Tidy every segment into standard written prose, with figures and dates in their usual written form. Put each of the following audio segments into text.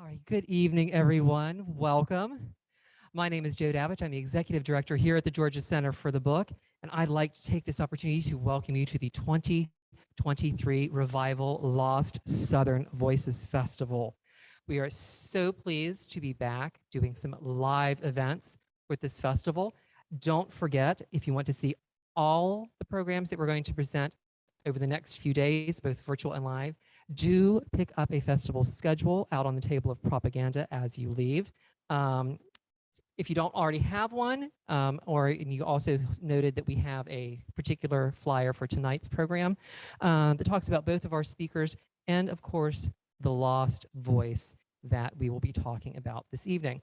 right, good evening, everyone. Welcome. My name is Joe Davich. I'm the Executive Director here at the Georgia Center for the Book, and I'd like to take this opportunity to welcome you to the 2023 Revival Lost Southern Voices Festival. We are so pleased to be back doing some live events with this festival. Don't forget, if you want to see all the programs that we're going to present over the next few days, both virtual and live, do pick up a festival schedule out on the table of propaganda as you leave. If you don't already have one, and you also noted that we have a particular flyer for tonight's program that talks about both of our speakers and, of course, the lost voice that we will be talking about this evening.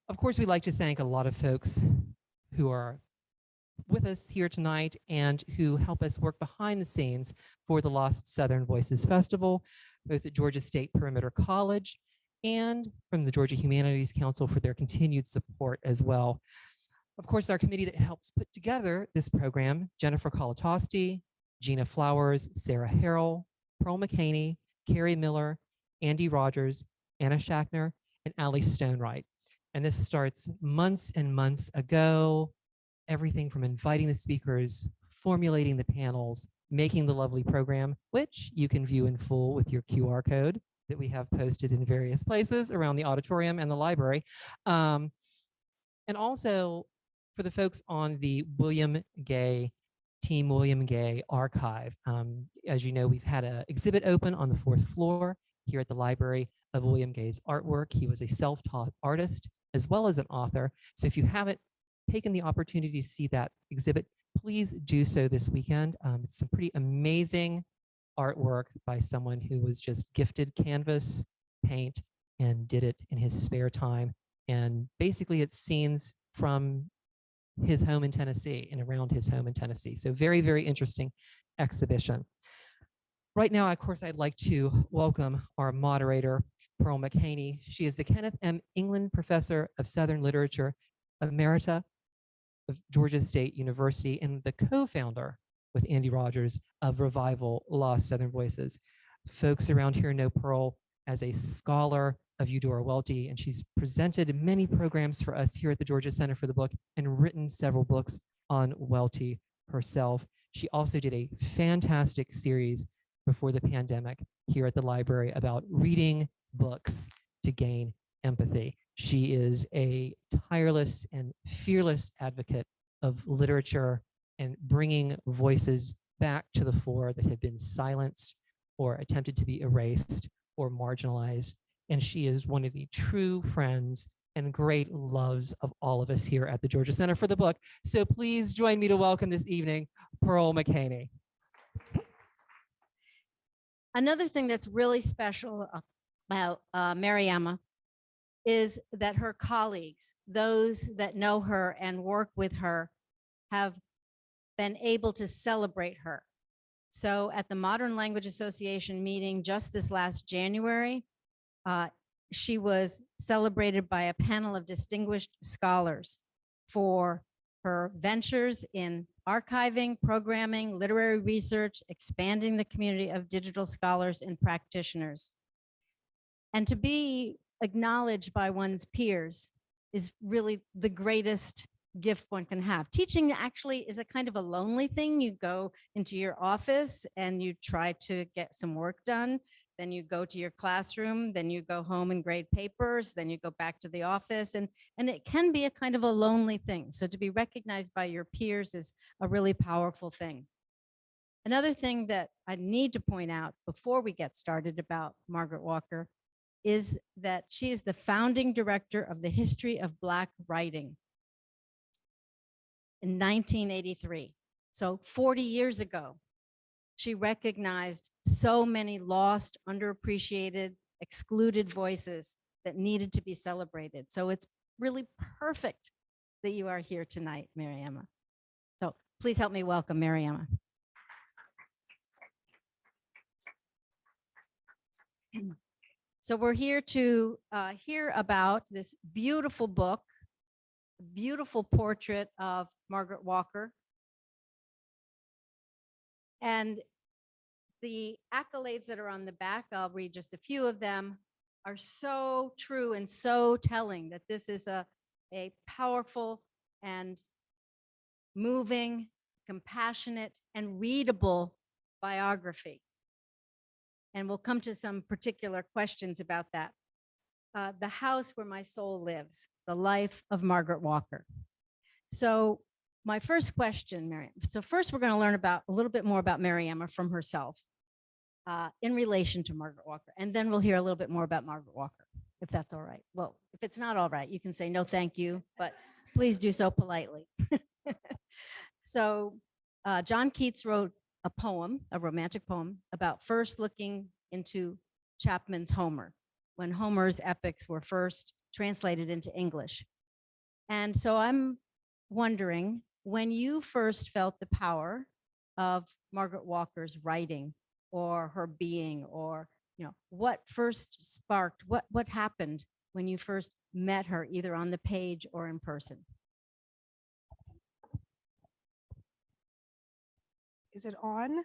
Of course, we'd like to thank a lot of folks who are with us here tonight and who help us work behind the scenes for the Lost Southern Voices Festival, both at Georgia State Perimeter College and from the Georgia Humanities Council for their continued support as well. Of course, our committee that helps put together this program, Jennifer Colatosti, Gina Flowers, Sarah Harrell, Pearl McHaney, Carrie Miller, Andy Rogers, Anna Shackner, and Allie Stonewright. And this starts months and months ago. Everything from inviting the speakers, formulating the panels, making the lovely program, which you can view in full with your QR code that we have posted in various places around the auditorium and the library. And also for the folks on the Team William Gay archive. As you know, we've had an exhibit open on the 4th floor here at the library of William Gay's artwork. He was a self-taught artist as well as an author. So if you haven't taken the opportunity to see that exhibit, please do so this weekend. It's some pretty amazing artwork by someone who was just gifted canvas, paint, and did it in his spare time. And basically it's scenes from his home in Tennessee and around his home in Tennessee. So very, very interesting exhibition. Right now, of course, I'd like to welcome our moderator, Pearl McHaney. She is the Kenneth M. England Professor of Southern Literature Emerita of Georgia State University and the co-founder with Andy Rogers of Revival Lost Southern Voices. Folks around here know Pearl as a scholar of Eudora Welty, and she's presented many programs for us here at the Georgia Center for the Book and written several books on Welty herself. She also did a fantastic series before the pandemic here at the library about reading books to gain empathy. She is a tireless and fearless advocate of literature and bringing voices back to the fore that have been silenced or attempted to be erased or marginalized. And she is one of the true friends and great loves of all of us here at the Georgia Center for the Book. So please join me to welcome this evening, Pearl McHaney. Another thing that's really special about Maryemma is that her colleagues, those that know her and work with her, have been able to celebrate her. So at the Modern Language Association meeting just this last January, she was celebrated by a panel of distinguished scholars for her ventures in archiving, programming, literary research, expanding the community of digital scholars and practitioners. And to be acknowledged by one's peers is really the greatest gift one can have. Teaching actually is a kind of a lonely thing. You go into your office and you try to get some work done. Then you go to your classroom, then you go home and grade papers, then you go back to the office, and it can be a kind of a lonely thing. So to be recognized by your peers is a really powerful thing. Another thing that I need to point out before we get started about Margaret Walker is that she is the founding director of the History of Black Writing in 1983. So 40 years ago, she recognized so many lost, underappreciated, excluded voices that needed to be celebrated. So it's really perfect that you are here tonight, Maryemma. So please help me welcome Maryemma. So we're here to hear about this beautiful book, beautiful portrait of Margaret Walker. And the accolades that are on the back, I'll read just a few of them. are so true and so telling that this is a powerful and moving, compassionate, and readable biography. And we'll come to some particular questions about that. The House Where My Soul Lives, The Life of Margaret Walker. So my first question, Mary. So first we're going to learn about a little bit more about Maryemma from herself in relation to Margaret Walker. And then we'll hear a little bit more about Margaret Walker, if that's all right. Well, if it's not all right, you can say no, thank you, but please do so politely. So John Keats wrote a poem, a romantic poem, about first looking into Chapman's Homer, when Homer's epics were first translated into English. And so I'm wondering, when you first felt the power of Margaret Walker's writing or her being, or what first sparked, what happened when you first met her, either on the page or in person? Is it on?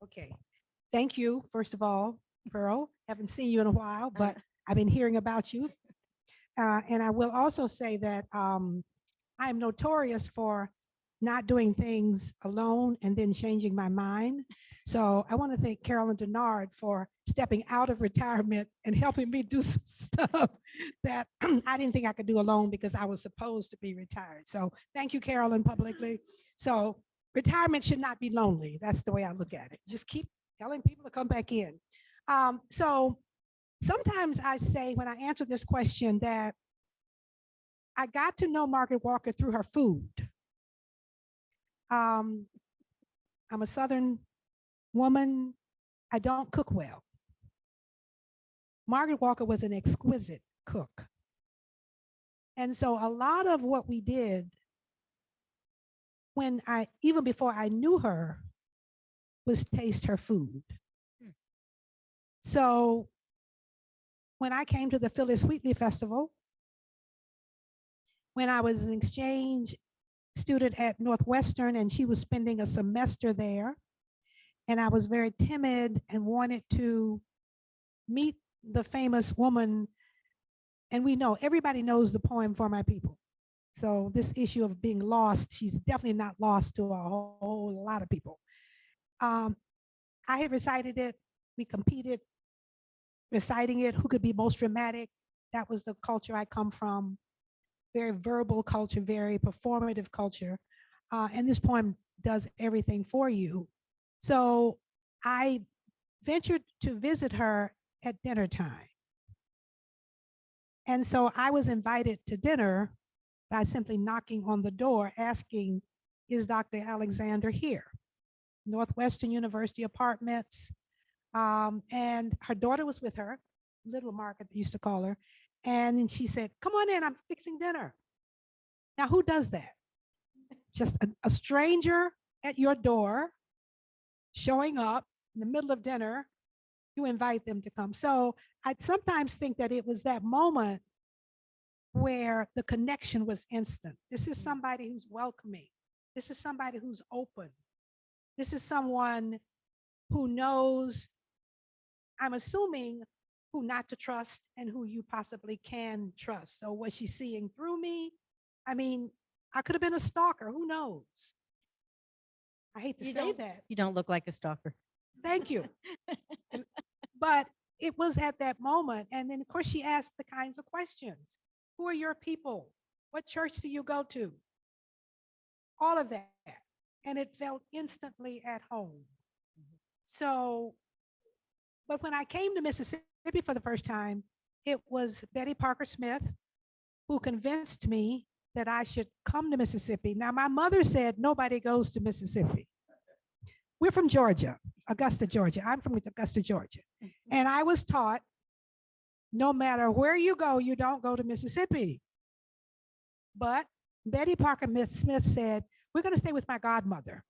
Okay. Thank you, first of all, Pearl. Haven't seen you in a while, but I've been hearing about you. And I will also say that I am notorious for not doing things alone and then changing my mind. So I want to thank Carolyn Denard for stepping out of retirement and helping me do some stuff that I didn't think I could do alone because I was supposed to be retired. So thank you, Carolyn, publicly. So retirement should not be lonely. That's the way I look at it. Just keep telling people to come back in. So sometimes I say when I answer this question that I got to know Margaret Walker through her food. I'm a Southern woman. I don't cook well. Margaret Walker was an exquisite cook. And so a lot of what we did even before I knew her, was taste her food. So when I came to the Phyllis Wheatley Festival, when I was an exchange student at Northwestern and she was spending a semester there, and I was very timid and wanted to meet the famous woman, and we know, everybody knows the poem For My People. So this issue of being lost, she's definitely not lost to a whole lot of people. I had recited it, we competed, reciting it, who could be most dramatic. That was the culture I come from, very verbal culture, very performative culture. And this poem does everything for you. So I ventured to visit her at dinner time. And so I was invited to dinner by simply knocking on the door, asking, is Dr. Alexander here? Northwestern University apartments. And her daughter was with her, Little Margaret, they used to call her. And then she said, come on in, I'm fixing dinner. Now, who does that? Just a stranger at your door, showing up in the middle of dinner, you invite them to come. So I sometimes think that it was that moment where the connection was instant. This is somebody who's welcoming. This is somebody who's open. This is someone who knows, I'm assuming, who not to trust and who you possibly can trust. So was she seeing through me? I mean, I could have been a stalker, who knows? I hate to say that. You don't look like a stalker. Thank you. But it was at that moment. And then of course she asked the kinds of questions. Who are your people? What church do you go to? All of that. And it felt instantly at home. So, but when I came to Mississippi for the first time, it was Betty Parker Smith who convinced me that I should come to Mississippi. Now, my mother said nobody goes to Mississippi. We're from Georgia, Augusta, Georgia. I'm from Augusta, Georgia. And I was taught, no matter where you go, you don't go to Mississippi. But Betty Parker Smith said, we're going to stay with my godmother.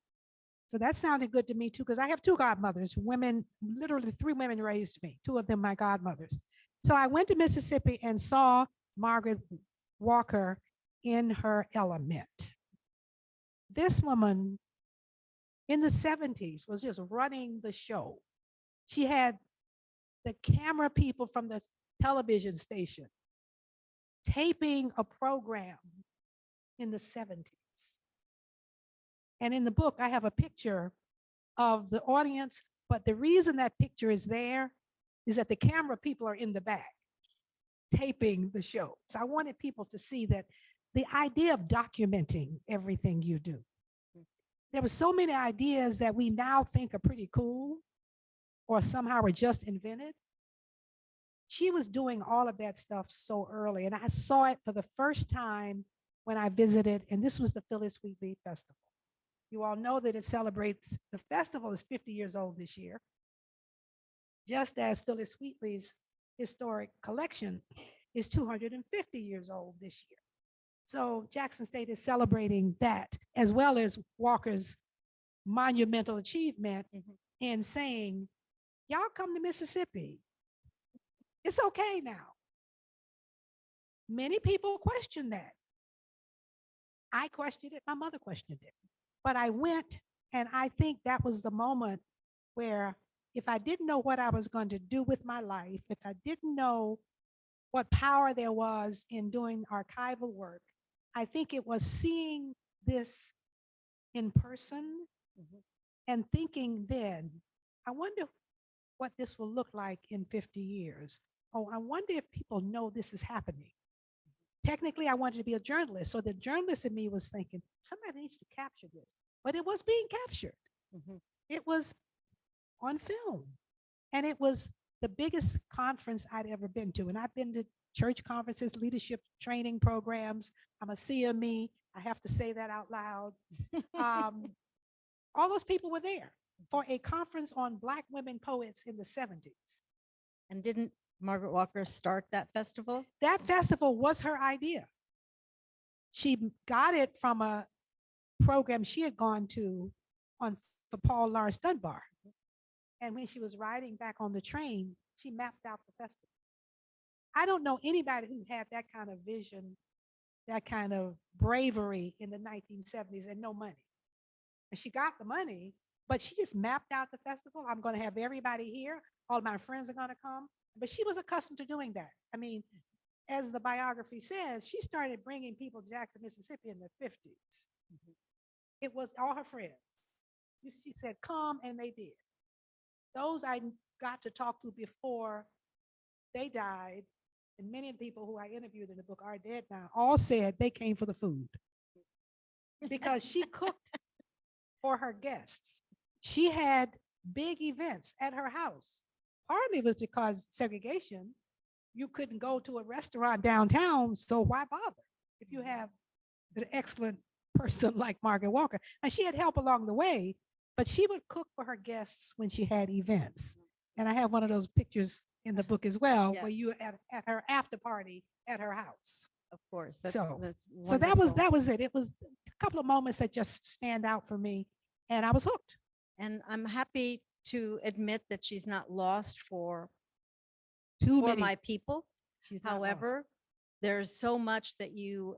So that sounded good to me too, because I have two godmothers, women, literally 3 women raised me, 2 of them my godmothers. So I went to Mississippi and saw Margaret Walker in her element. This woman in the 70s was just running the show. She had the camera people from the television station, taping a program in the 70s. And in the book, I have a picture of the audience, but the reason that picture is there is that the camera people are in the back taping the show. So I wanted people to see that the idea of documenting everything you do. There were so many ideas that we now think are pretty cool or somehow are just invented. She was doing all of that stuff so early, and I saw it for the first time when I visited, and this was the Phyllis Wheatley Festival. You all know that it celebrates, the festival is 50 years old this year, just as Phyllis Wheatley's historic collection is 250 years old this year. So Jackson State is celebrating that, as well as Walker's monumental achievement in saying, y'all come to Mississippi. It's okay now. Many people question that. I questioned it, my mother questioned it. But I went, and I think that was the moment where if I didn't know what I was going to do with my life, if I didn't know what power there was in doing archival work, I think it was seeing this in person and thinking then, I wonder what this will look like in 50 years. Oh, I wonder if people know this is happening. Technically, I wanted to be a journalist. So the journalist in me was thinking, somebody needs to capture this. But it was being captured. It was on film. And it was the biggest conference I'd ever been to. And I've been to church conferences, leadership training programs. I'm a CME. I have to say that out loud. All those people were there for a conference on Black women poets in the 70s. And didn't Margaret Walker start that festival? That festival was her idea. She got it from a program she had gone to for Paul Laurence Dunbar. And when she was riding back on the train, she mapped out the festival. I don't know anybody who had that kind of vision, that kind of bravery in the 1970s and no money. And she got the money, but she just mapped out the festival. I'm going to have everybody here. All my friends are going to come. But she was accustomed to doing that. I mean, as the biography says, she started bringing people to Jackson, Mississippi in the 50s. It was all her friends. She said, come, and they did. Those I got to talk to before they died, and many of the people who I interviewed in the book are dead now, all said they came for the food because she cooked for her guests. She had big events at her house. Partly was because segregation, you couldn't go to a restaurant downtown, so why bother if you have an excellent person like Margaret Walker? And she had help along the way, but she would cook for her guests when she had events. And I have one of those pictures in the book as well, where you were at her after party at her house. Of course. That's so wonderful. that was it. It was a couple of moments that just stand out for me, and I was hooked. And I'm happy to admit that she's not lost for Many. my people. She's not However, lost. there's so much that you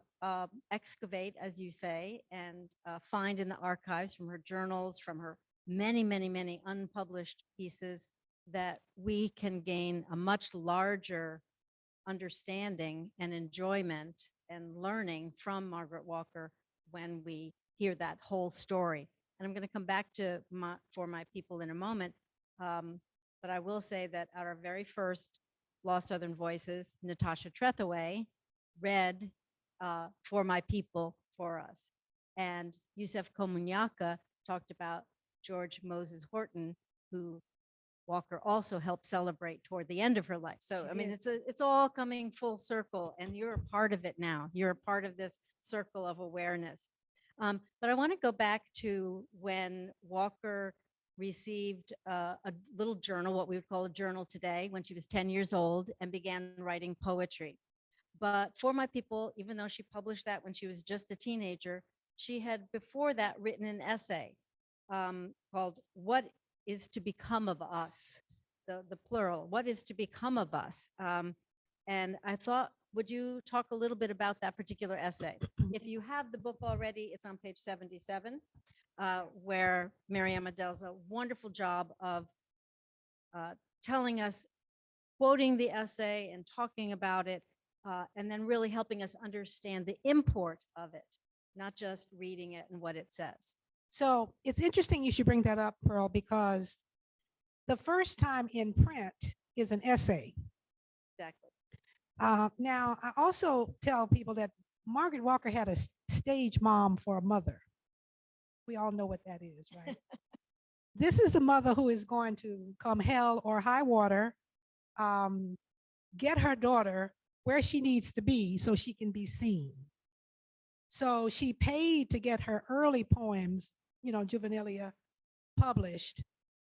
excavate, as you say, and find in the archives from her journals, from her many, many, many unpublished pieces, that we can gain a much larger understanding and enjoyment and learning from Margaret Walker when we hear that whole story. And I'm going to come back to for my people in a moment. But I will say that our very first Lost Southern Voices, Natasha Trethewey, read For My People for us. And Yusef Komunyakaa talked about George Moses Horton, who Walker also helped celebrate toward the end of her life. So, I mean, it's all coming full circle, and you're a part of it now. You're a part of this circle of awareness. But I want to go back to when Walker received a little journal, what we would call a journal today, when she was 10 years old and began writing poetry. But For My People, even though she published that when she was just a teenager, she had before that written an essay called What is to Become of Us, the plural, what is to become of us? And I thought, would you talk a little bit about that particular essay? If you have the book already, it's on page 77, where Maryemma does a wonderful job of telling us quoting the essay and talking about it, and then really helping us understand the import of it, not just reading it and what it says. So it's interesting you should bring that up, Pearl, because the first time in print is an essay. Exactly. Now, I also tell people that Margaret Walker had a stage mom for a mother. We all know what that is, right? This is a mother who is going to come hell or high water, get her daughter where she needs to be so she can be seen. So she paid to get her early poems, juvenilia, published.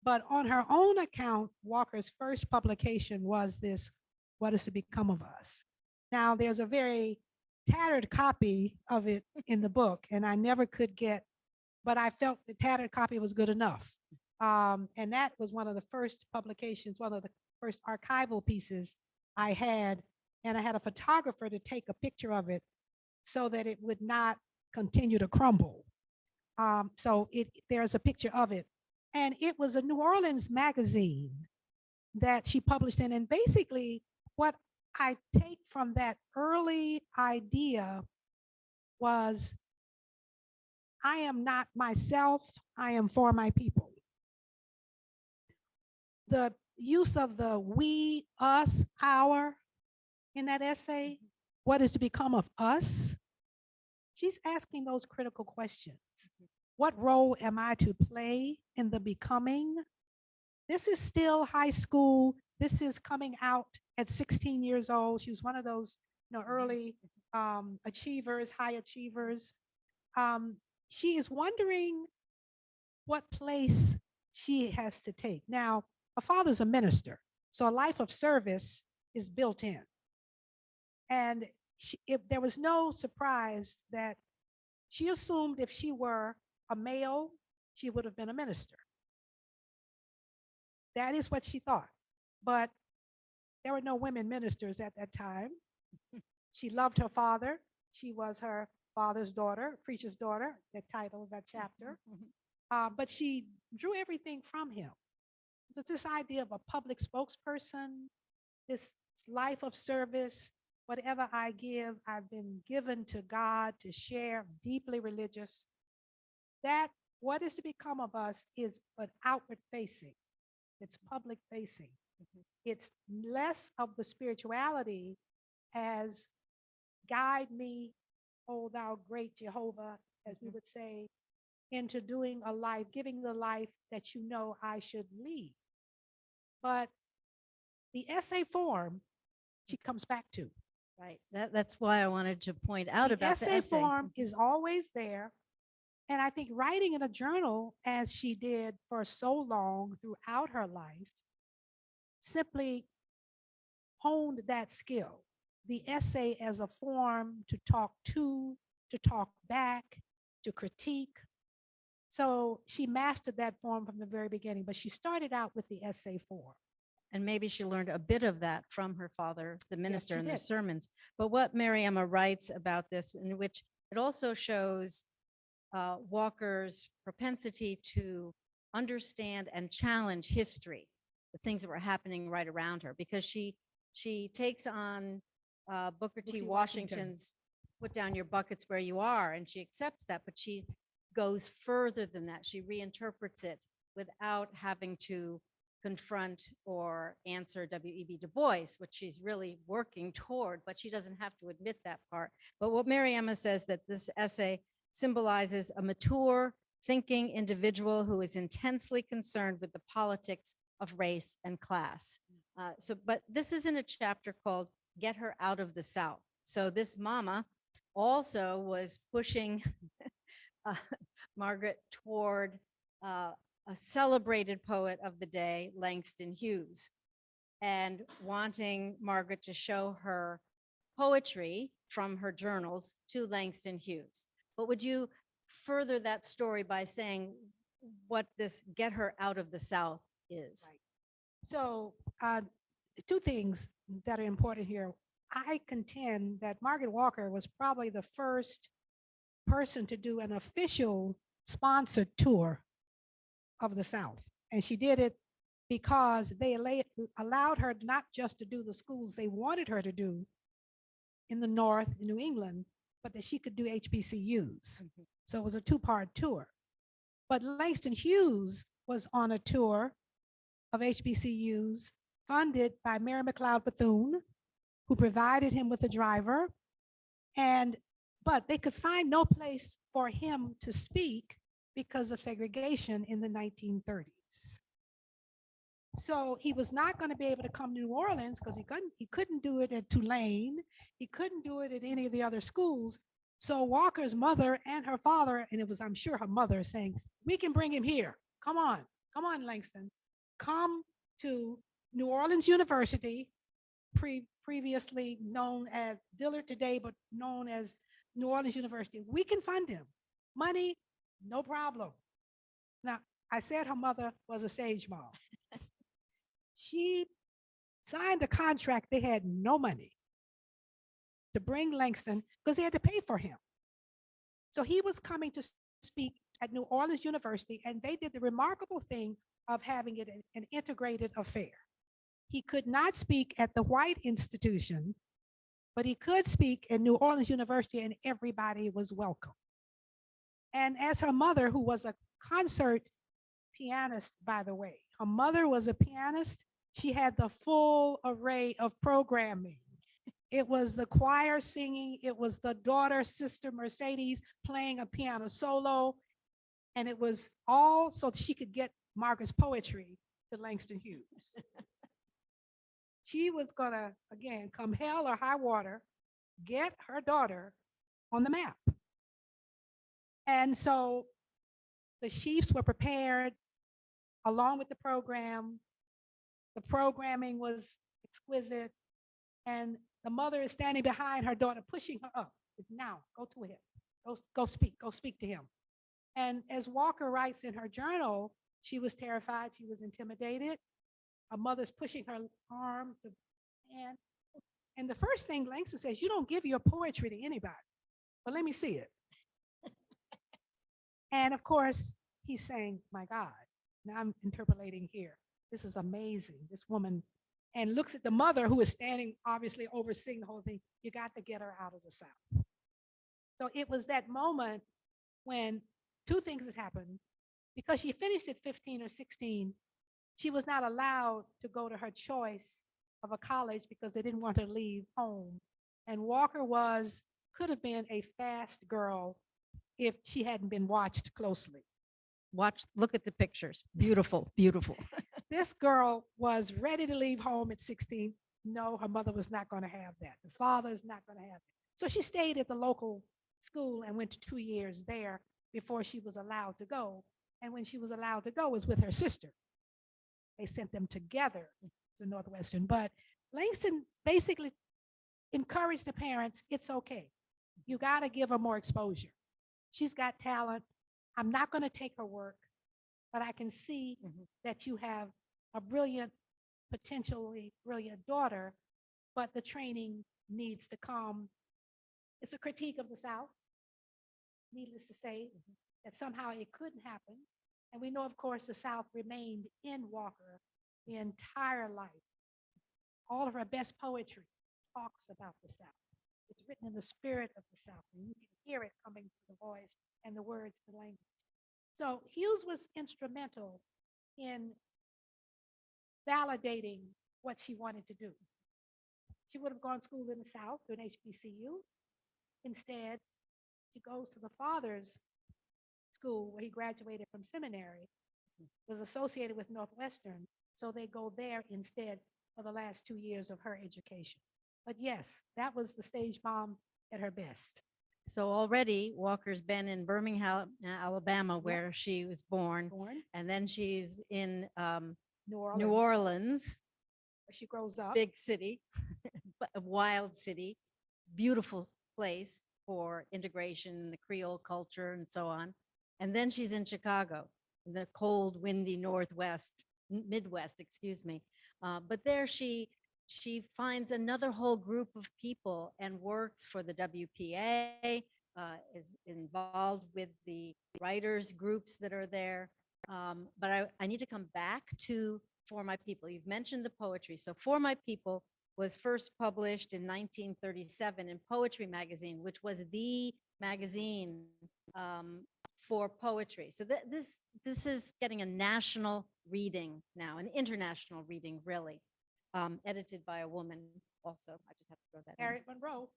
But on her own account, Walker's first publication was this, What Is to Become of Us? Now, there's a very tattered copy of it in the book, and I never could get, but I felt the tattered copy was good enough. And that was one of the first publications, one of the first archival pieces I had. And I had a photographer to take a picture of it so that it would not continue to crumble. So there's a picture of it. And it was a New Orleans magazine that she published in. And basically, what I take from that early idea was, I am not myself, I am for my people. The use of the we, us, our in that essay, what is to become of us? She's asking those critical questions. What role am I to play in the becoming? This is still high school. This is coming out at 16 years old. She was one of those early achievers, high achievers. She is wondering what place she has to take. Now, her father's a minister, so a life of service is built in. And there was no surprise that she assumed if she were a male, she would have been a minister. That is what she thought. But there were no women ministers at that time. She loved her father. She was her father's daughter, preacher's daughter, the title of that chapter. But she drew everything from him. So this idea of a public spokesperson, this life of service, whatever I give, I've been given to God to share, deeply religious. That what is to become of us is an outward facing. It's public facing. It's less of the spirituality as guide me, O thou great Jehovah, as we would say, into doing a life, giving the life that you know I should lead. But the essay form, she comes back to. Right. That's why I wanted to point out about the essay form is always there. And I think writing in a journal, as she did for so long throughout her life, simply honed that skill. The essay as a form to talk to talk back, to critique. So she mastered that form from the very beginning, but she started out with the essay form. And maybe she learned a bit of that from her father, the minister, in the did. sermons. But what Maryemma writes about this, in which it also shows Walker's propensity to understand and challenge history, the things that were happening right around her, because she takes on Booker T. Washington's "put down your buckets where you are," and she accepts that, but she goes further than that. She reinterprets it without having to confront or answer W.E.B. Du Bois, which she's really working toward, but she doesn't have to admit that part. But what Maryemma says, that this essay symbolizes a mature, thinking individual who is intensely concerned with the politics of race and class. But this is in a chapter called "Get Her Out of the South." So this mama also was pushing Margaret toward a celebrated poet of the day, Langston Hughes, and wanting Margaret to show her poetry from her journals to Langston Hughes. But would you further that story by saying what this "Get Her Out of the South" is? Right. So two things that are important here. I contend that Margaret Walker was probably the first person to do an official sponsored tour of the South. And she did it because they allowed her not just to do the schools they wanted her to do in the North, in New England, but that she could do HBCUs. So it was a two-part tour. But Langston Hughes was on a tour of HBCUs funded by Mary McLeod Bethune, who provided him with a driver. But they could find no place for him to speak because of segregation in the 1930s. So he was not going to be able to come to New Orleans because he couldn't do it at Tulane. He couldn't do it at any of the other schools. So Walker's mother and her father, and it was, I'm sure, her mother saying, we can bring him here. Come on, Langston. Come to New Orleans University, previously known as Dillard today, but known as New Orleans University. We can fund him. Money, no problem. Now, I said her mother was a sage mom. She signed a contract. They had no money to bring Langston because they had to pay for him. So he was coming to speak at New Orleans University, and they did the remarkable thing of having it an integrated affair. He could not speak at the white institution, but he could speak at New Orleans University, and everybody was welcome. And as her mother, who was a concert pianist, by the way, her mother was a pianist. She had the full array of programming. It was the choir singing. It was the daughter, sister Mercedes playing a piano solo. And it was all so she could get Margaret's poetry to Langston Hughes. She was gonna, again, come hell or high water, get her daughter on the map. And so the chiefs were prepared along with the program. The programming was exquisite. And the mother is standing behind her daughter, pushing her up. Now, go to him. Go speak to him. And as Walker writes in her journal, she was terrified. She was intimidated. Her mother's pushing her arm to hand. And the first thing Langston says, you don't give your poetry to anybody, but let me see it. And of course, he's saying, my God, now I'm interpolating here. This is amazing. This woman, and looks at the mother who is standing, obviously overseeing the whole thing. You got to get her out of the South. So it was that moment when two things had happened. Because she finished at 15 or 16, she was not allowed to go to her choice of a college because they didn't want her to leave home. And Walker could have been a fast girl if she hadn't been watched closely. Look at the pictures. Beautiful, beautiful. This girl was ready to leave home at 16. No, her mother was not going to have that. The father is not going to have it. So she stayed at the local school and went to 2 years there before she was allowed to go. And when she was allowed to go, it was with her sister. They sent them together to Northwestern. But Langston basically encouraged the parents, it's okay. You got to give her more exposure. She's got talent. I'm not going to take her work, but I can see that you have a potentially brilliant daughter, but the training needs to come. It's a critique of the South, needless to say, that somehow it couldn't happen. And we know, of course, the South remained in Walker the entire life. All of her best poetry talks about the South. It's written in the spirit of the South, and you can hear it coming through the voice and the words, the language. So Hughes was instrumental in validating what she wanted to do. She would have gone to school in the South, to an HBCU. Instead, she goes to the father's school where he graduated from seminary, was associated with Northwestern, so they go there instead for the last 2 years of her education. But yes, that was the stage mom at her best. So already Walker's been in Birmingham, Alabama, where she was born. And then she's in New Orleans, where she grows up. big city, but a wild city, beautiful place for integration in the Creole culture and so on. And then she's in Chicago, in the cold, windy Midwest, excuse me. But there she finds another whole group of people and works for the WPA, is involved with the writers groups that are there. But I need to come back to For My People. You've mentioned the poetry. So For My People was first published in 1937 in Poetry Magazine, which was the magazine for poetry. So this is getting a national reading now, an international reading, really, edited by a woman. Also, I just have to throw that in Harriet Monroe.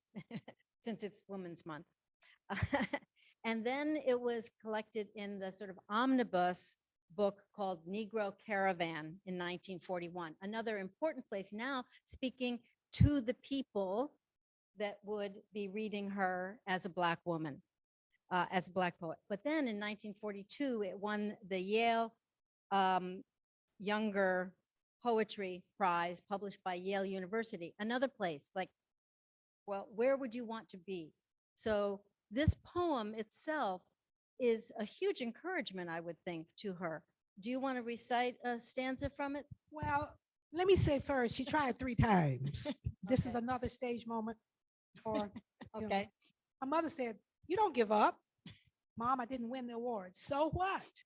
since it's Women's Month. And then it was collected in the sort of omnibus book called Negro Caravan in 1941. Another important place now, speaking to the people that would be reading her as a Black woman, as a Black poet. But then in 1942, it won the Yale Younger Poetry Prize, published by Yale University. Another place, like, well, where would you want to be? So this poem itself is a huge encouragement, I would think, to her. Do you want to recite a stanza from it? Well, let me say first, she tried 3 times. This is Okay. another stage moment for, you know, Okay. her mother said, "You don't give up. Mom, I didn't win the award. So what?"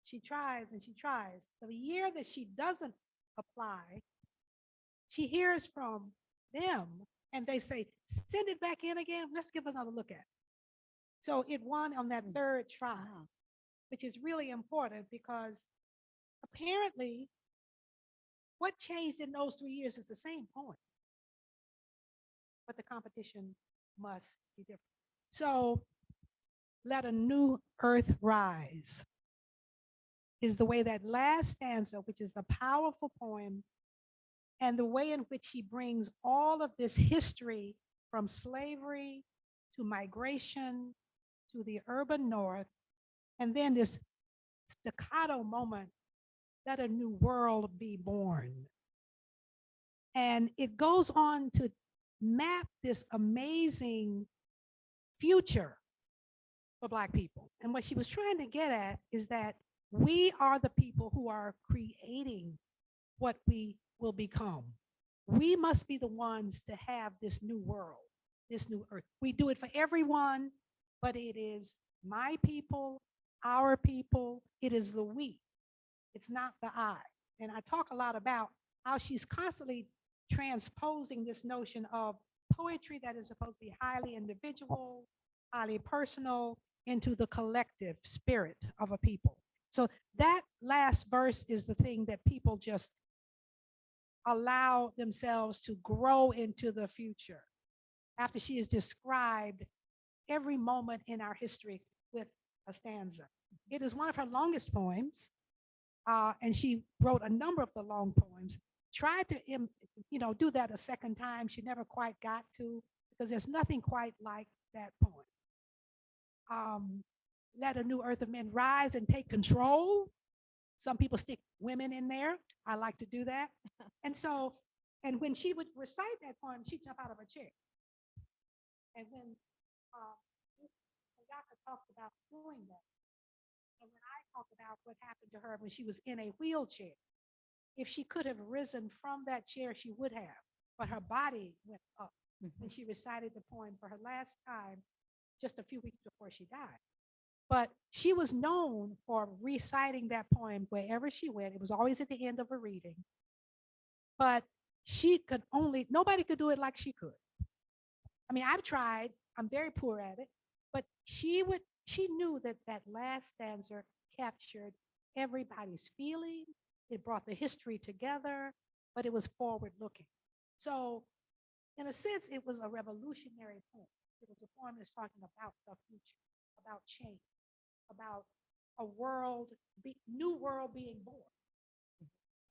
She tries and she tries. The year that she doesn't apply, she hears from them and they say, "Send it back in again. Let's give another look at it." So it won on that 3rd try, Wow. which is really important because apparently what changed in those 3 years is the same poem, but the competition must be different. So let a new earth rise is the way that last stanza, which is the powerful poem, and the way in which he brings all of this history from slavery to migration to the urban north, and then this staccato moment, let a new world be born. And it goes on to map this amazing future for Black people. And what she was trying to get at is that we are the people who are creating what we will become. We must be the ones to have this new world, this new earth. We do it for everyone, but it is my people, our people, it is the we. It's not the I. And I talk a lot about how she's constantly transposing this notion of poetry that is supposed to be highly individual, highly personal, into the collective spirit of a people. So that last verse is the thing that people just allow themselves to grow into the future after she has described every moment in our history with a stanza. It is one of her longest poems, and she wrote a number of the long poems. Tried to, do that a second time. She never quite got to, because there's nothing quite like that poem. Let a new earth of men rise and take control. Some people stick women in there. I like to do that. And when she would recite that poem, she'd jump out of her chair. And when Dr. talks about doing that, and when I talk about what happened to her when she was in a wheelchair, if she could have risen from that chair, she would have, but her body went up when she recited the poem for her last time just a few weeks before she died. But she was known for reciting that poem wherever she went. It was always at the end of a reading. But nobody could do it like she could. I mean, I've tried, I'm very poor at it, but she knew that that last stanza captured everybody's feeling. It brought the history together, but it was forward looking. So in a sense, it was a revolutionary poem. It was a poem that's talking about the future, about change, about a new world being born.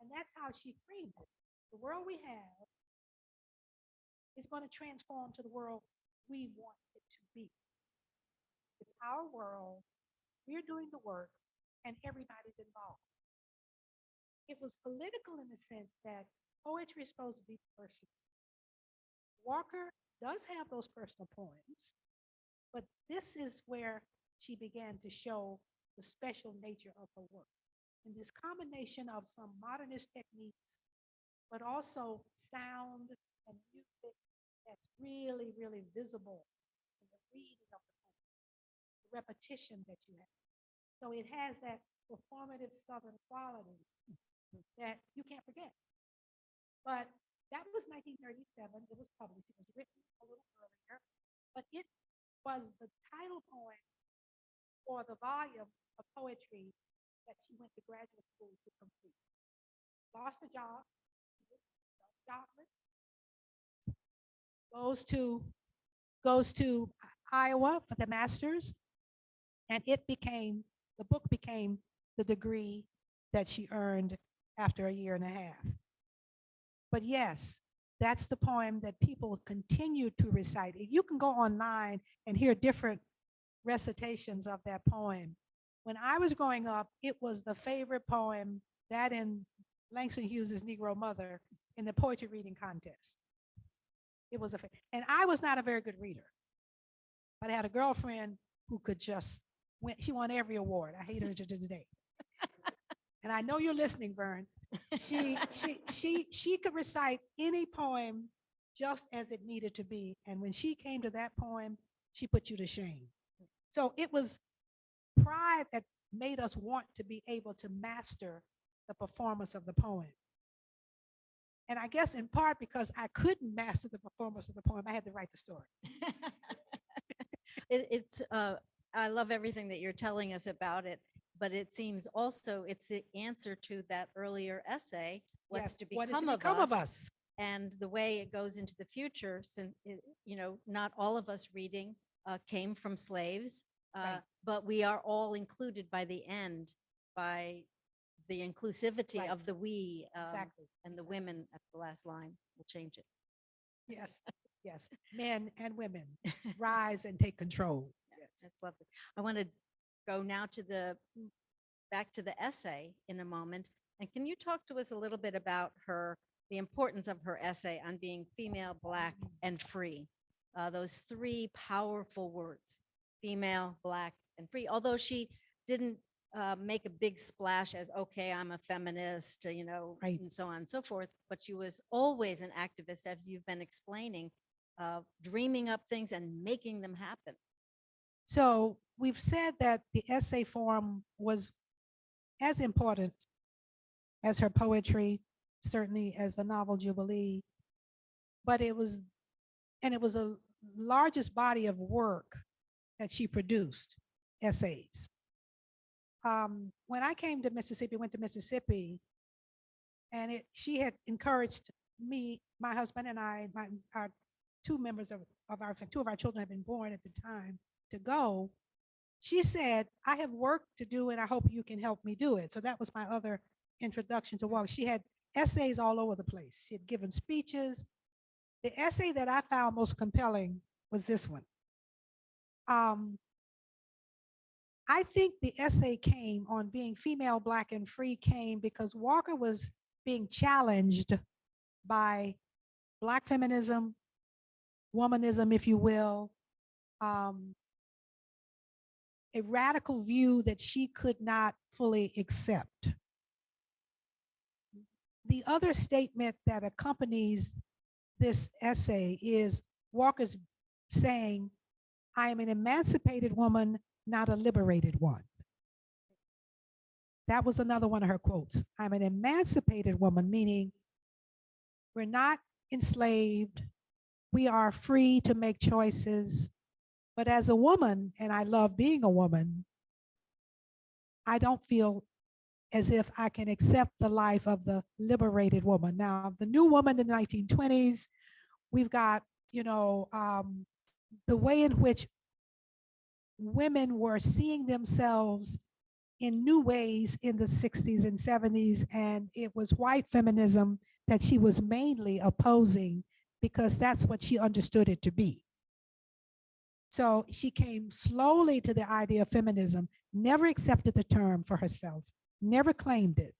And that's how she framed it. The world we have is going to transform to the world we want it to be. It's our world, we're doing the work, and everybody's involved. It was political in the sense that poetry is supposed to be personal. Walker does have those personal poems, but this is where she began to show the special nature of her work. And this combination of some modernist techniques, but also sound and music that's really, really visible in the reading of the poem, the repetition that you have. So it has that performative Southern quality, that you can't forget. But that was 1937. It was published. It was written a little earlier, but it was the title poem for the volume of poetry that she went to graduate school to complete. Lost a job, jobless, goes to Iowa for the master's, and the book became the degree that she earned after a year and a half. But yes, that's the poem that people continue to recite. You can go online and hear different recitations of that poem. When I was growing up, it was the favorite poem, that in Langston Hughes's Negro Mother, in the poetry reading contest. It was and I was not a very good reader, but I had a girlfriend who could just win. She won every award. I hate her to this day. And I know you're listening, Vern. She could recite any poem just as it needed to be. And when she came to that poem, she put you to shame. So it was pride that made us want to be able to master the performance of the poem. And I guess in part because I couldn't master the performance of the poem, I had to write the story. I love everything that you're telling us about it, but it seems also it's the answer to that earlier essay, what's Yes, to what is become, to become of us? and the way it goes into the future, since not all of us reading came from slaves, Right. but we are all included by the end by the inclusivity Right. of the we, Exactly. and the exactly. women at the last line will change it. Yes, yes. Men and women rise and take control. Yes. That's lovely. I want to go now back to the essay in a moment. And can you talk to us a little bit about the importance of her essay on being female, Black, and free? Those three powerful words, female, Black, and free. Although she didn't make a big splash as, okay, I'm a feminist, Right. and so on and so forth, but she was always an activist, as you've been explaining, dreaming up things and making them happen. So we've said that the essay form was as important as her poetry, certainly as the novel Jubilee, but it was a largest body of work that she produced, essays. When I came to Mississippi, went to Mississippi, and she had encouraged me, my husband and I, our two members of two of our children had been born at the time, to go. She said, I have work to do and I hope you can help me do it. So that was my other introduction to work. She had essays all over the place. She had given speeches. The essay that I found most compelling was this one. I think the essay came on being female, Black, and free came because Walker was being challenged by Black feminism, womanism, if you will, a radical view that she could not fully accept. The other statement that accompanies this essay is Walker's saying, I am an emancipated woman, not a liberated one. That was another one of her quotes. I'm an emancipated woman, meaning we're not enslaved. We are free to make choices. But as a woman, and I love being a woman, I don't feel as if I can accept the life of the liberated woman. Now, the new woman in the 1920s, we've got, the way in which women were seeing themselves in new ways in the 60s and 70s, and it was white feminism that she was mainly opposing because that's what she understood it to be. So she came slowly to the idea of feminism, never accepted the term for herself, never claimed it.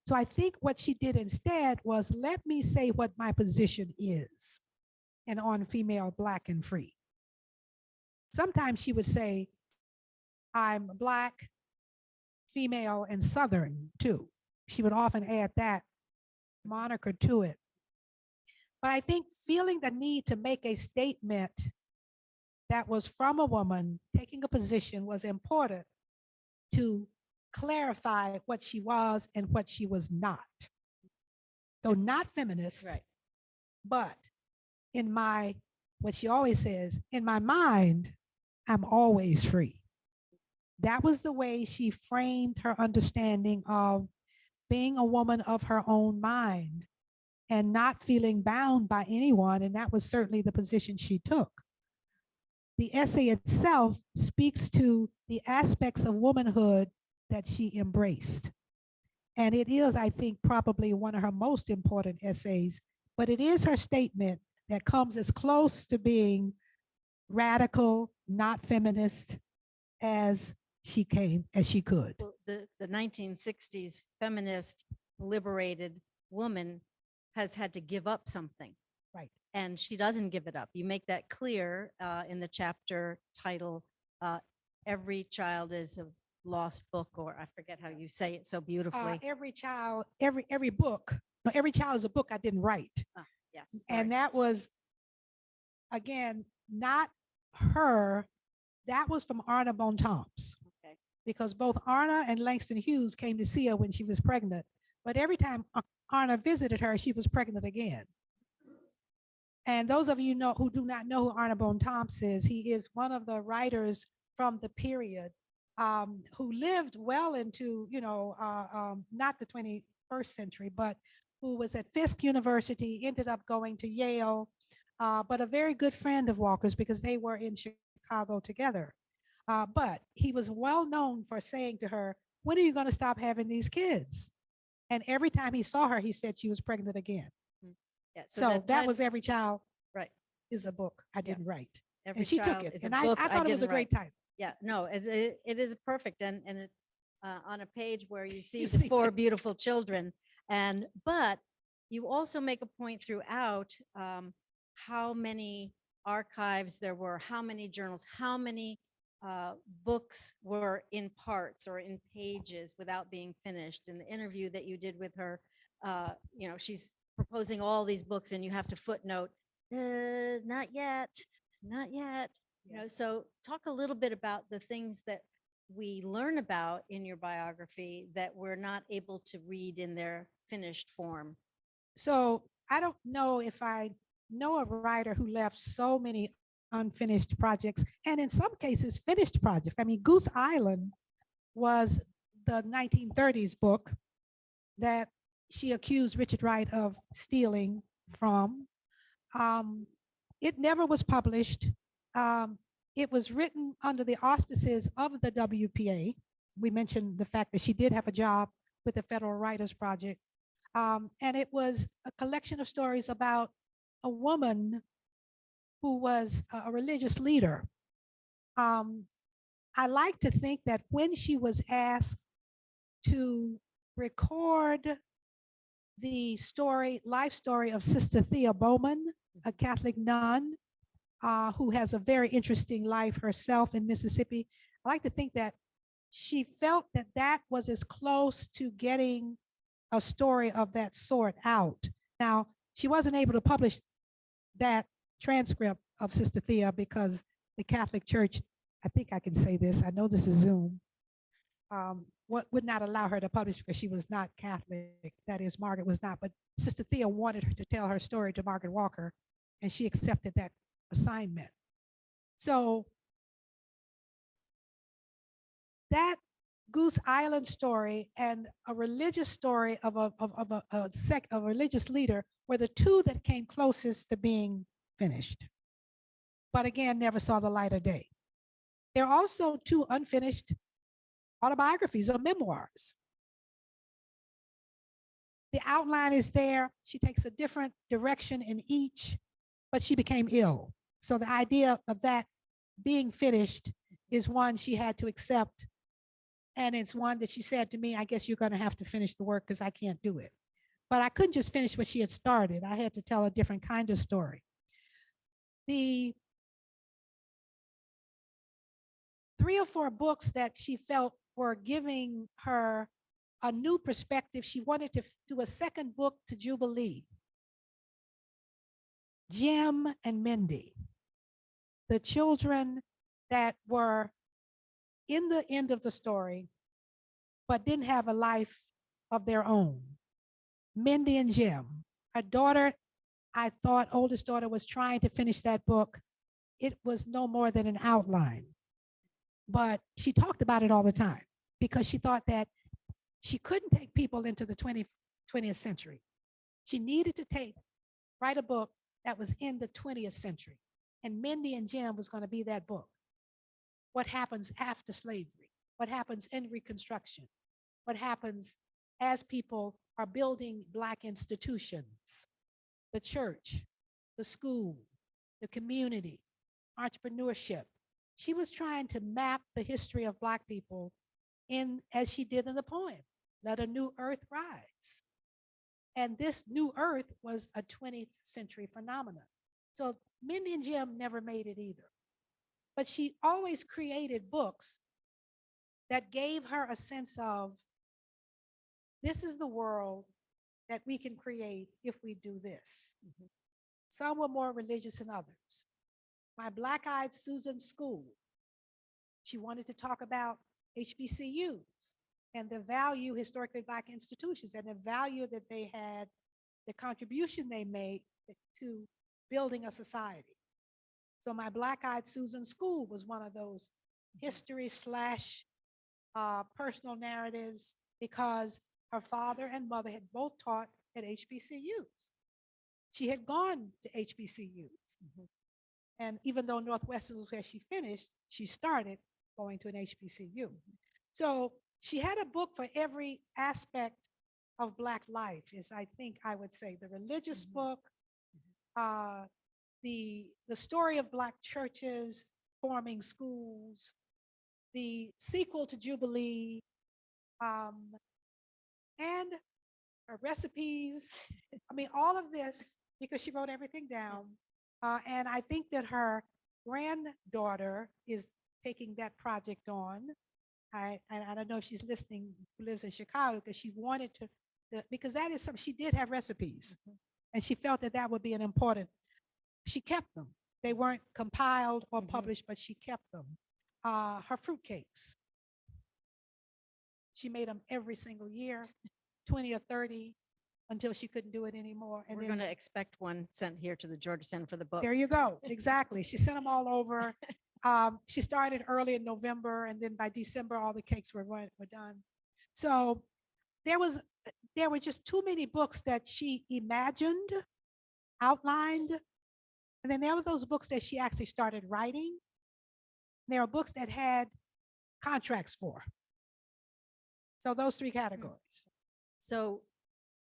So I think what she did instead was, let me say what my position is, and on female, Black, and free. Sometimes she would say, I'm Black, female, and Southern too. She would often add that moniker to it. But I think feeling the need to make a statement that was from a woman taking a position was important to clarify what she was and what she was not. So not feminist, Right. but in my, what she always says, in my mind, I'm always free. That was the way she framed her understanding of being a woman of her own mind and not feeling bound by anyone. And that was certainly the position she took. The essay itself speaks to the aspects of womanhood that she embraced. And it is, I think, probably one of her most important essays, but it is her statement that comes as close to being radical, not feminist as she could. Well, the 1960s feminist liberated woman has had to give up something. Right. And she doesn't give it up. You make that clear in the chapter title, Every Child is a Lost Book, or I forget how you say it so beautifully. Every child, every book, no, every child is a book I didn't write. Yes. And that was, again, not her. That was from Arna Bontemps. Okay. Because both Arna and Langston Hughes came to see her when she was pregnant. But every time Arna visited her, she was pregnant again. And those of you who do not know who Arna Bontemps is, he is one of the writers from the period who lived well into, not the 21st century, but who was at Fisk University, ended up going to Yale, but a very good friend of Walker's because they were in Chicago together. But he was well known for saying to her, when are you going to stop having these kids? And every time he saw her, he said she was pregnant again. Yeah, So that was Every Child right. is a book I didn't write. Every And she took Child it. is a And I book thought it was a didn't great write. title. Yeah, no, it is perfect. And it's on a page where you see You the see four it. beautiful children. But you also make a point throughout how many archives there were, how many journals, how many books were in parts or in pages without being finished. In the interview that you did with her, she's proposing all these books and you have to footnote, not yet, not yet. Yes. So talk a little bit about the things that we learn about in your biography that we're not able to read in their finished form. So I don't know if I know a writer who left so many unfinished projects, and in some cases, finished projects. I mean, Goose Island was the 1930s book that she accused Richard Wright of stealing from. It never was published. It was written under the auspices of the WPA. We mentioned the fact that she did have a job with the Federal Writers Project. And it was a collection of stories about a woman who was a religious leader. I like to think that when she was asked to record the life story of Sister Thea Bowman, a Catholic nun who has a very interesting life herself in Mississippi, I like to think that she felt that that was as close to getting a story of that sort out. Now, she wasn't able to publish that transcript of Sister Thea because the Catholic Church, I think I can say this, I know this is Zoom, would not allow her to publish because she was not Catholic. That is, Margaret was not, but Sister Thea wanted her to tell her story to Margaret Walker, and she accepted that assignment. So that Goose Island story and a religious story of a religious leader were the two that came closest to being finished, but again, never saw the light of day. There are also two unfinished autobiographies or memoirs. The outline is there. She takes a different direction in each, but she became ill. So the idea of that being finished is one she had to accept. And it's one that she said to me, I guess you're going to have to finish the work because I can't do it. But I couldn't just finish what she had started. I had to tell a different kind of story. The 3 or 4 books that she felt were giving her a new perspective, she wanted to do a second book to Jubilee. Jim and Mindy, the children that were in the end of the story, but didn't have a life of their own. Mindy and Jim. Her daughter, I thought, oldest daughter, was trying to finish that book. It was no more than an outline. But she talked about it all the time because she thought that she couldn't take people into the 20th century. She needed to write a book that was in the 20th century. And Mindy and Jim was going to be that book. What happens after slavery? What happens in Reconstruction? What happens as people are building Black institutions, the church, the school, the community, entrepreneurship. She was trying to map the history of Black people in, as she did in the poem, Let a New Earth Rise. And this new earth was a 20th century phenomenon. So Mindy and Jim never made it either. But she always created books that gave her a sense of, this is the world that we can create if we do this. Mm-hmm. Some were more religious than others. My Black-Eyed Susan School, she wanted to talk about HBCUs and the value, historically Black institutions, and the value that they had, the contribution they made to building a society. So my Black-Eyed Susan School was one of those history / personal narratives, because her father and mother had both taught at HBCUs. She had gone to HBCUs. Mm-hmm. And even though Northwestern was where she finished, she started going to an HBCU. So she had a book for every aspect of Black life, is I think I would say. The religious book, the story of Black churches forming schools, the sequel to Jubilee, and her recipes. I mean, all of this, because she wrote everything down. And I think that her granddaughter is taking that project on. I don't know if she's listening, who lives in Chicago, because she wanted to, because that is something, she did have recipes. Mm-hmm. And she felt that that would be an important, she kept them. They weren't compiled or published, but she kept them. Her fruitcakes. She made them every single year, 20 or 30, until she couldn't do it anymore. And we're going to expect one sent here to the Georgia Center for the book. There you go. Exactly. She sent them all over. She started early in November, and then by December, all the cakes were done. So there were just too many books that she imagined, outlined, and then there were those books that she actually started writing. There are books that had contracts for. So those three categories. So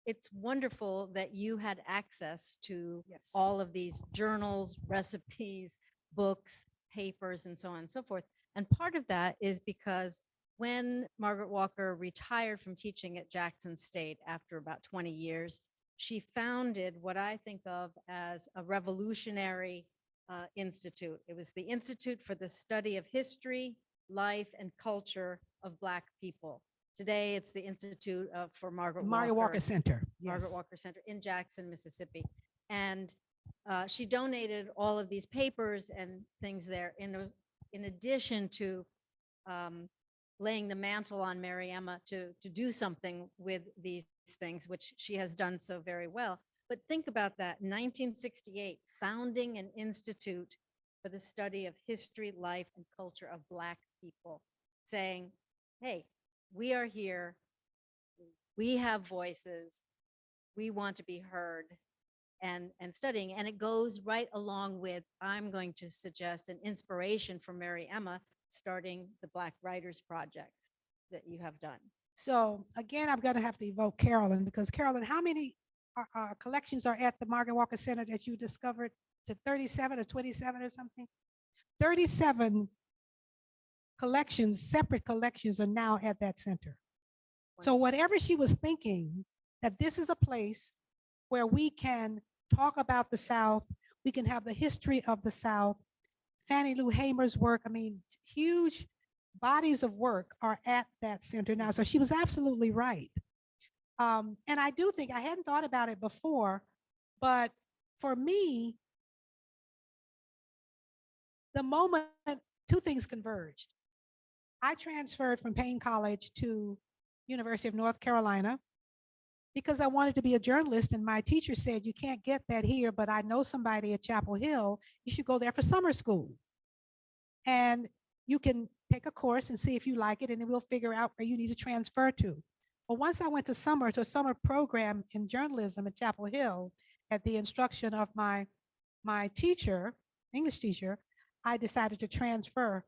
it's wonderful that you had access to Yes. all of these journals, recipes, books, papers, and so on and so forth. And part of that is because when Margaret Walker retired from teaching at Jackson State after about 20 years, she founded what I think of as a revolutionary institute. It was the Institute for the Study of History, Life, and Culture of Black People. Today, it's the Institute for Margaret Walker Center. Margaret Yes. Walker Center in Jackson, Mississippi. And she donated all of these papers and things there in addition to laying the mantle on Maryemma to do something with these things, which she has done so very well. But think about that, 1968, founding an institute for the study of history, life, and culture of Black people, saying, hey, we are here, we have voices, we want to be heard, and studying. And it goes right along with, I'm going to suggest, an inspiration for Maryemma starting the Black Writers Projects that you have done. So again, I'm going to have to evoke Carolyn, because Carolyn, how many collections are at the Margaret Walker Center that you discovered? Is it 37 or 27 or something? 37 collections, separate collections, are now at that center. So whatever she was thinking, that this is a place where we can talk about the South, we can have the history of the South. Fannie Lou Hamer's work, I mean, huge bodies of work are at that center now. So she was absolutely right. And I do think, I hadn't thought about it before, but for me, the moment two things converged. I transferred from Payne College to University of North Carolina, because I wanted to be a journalist. And my teacher said, you can't get that here, but I know somebody at Chapel Hill. You should go there for summer school. And you can take a course and see if you like it, and then we'll figure out where you need to transfer to. Well, once I went to a summer program in journalism at Chapel Hill at the instruction of my teacher, English teacher, I decided to transfer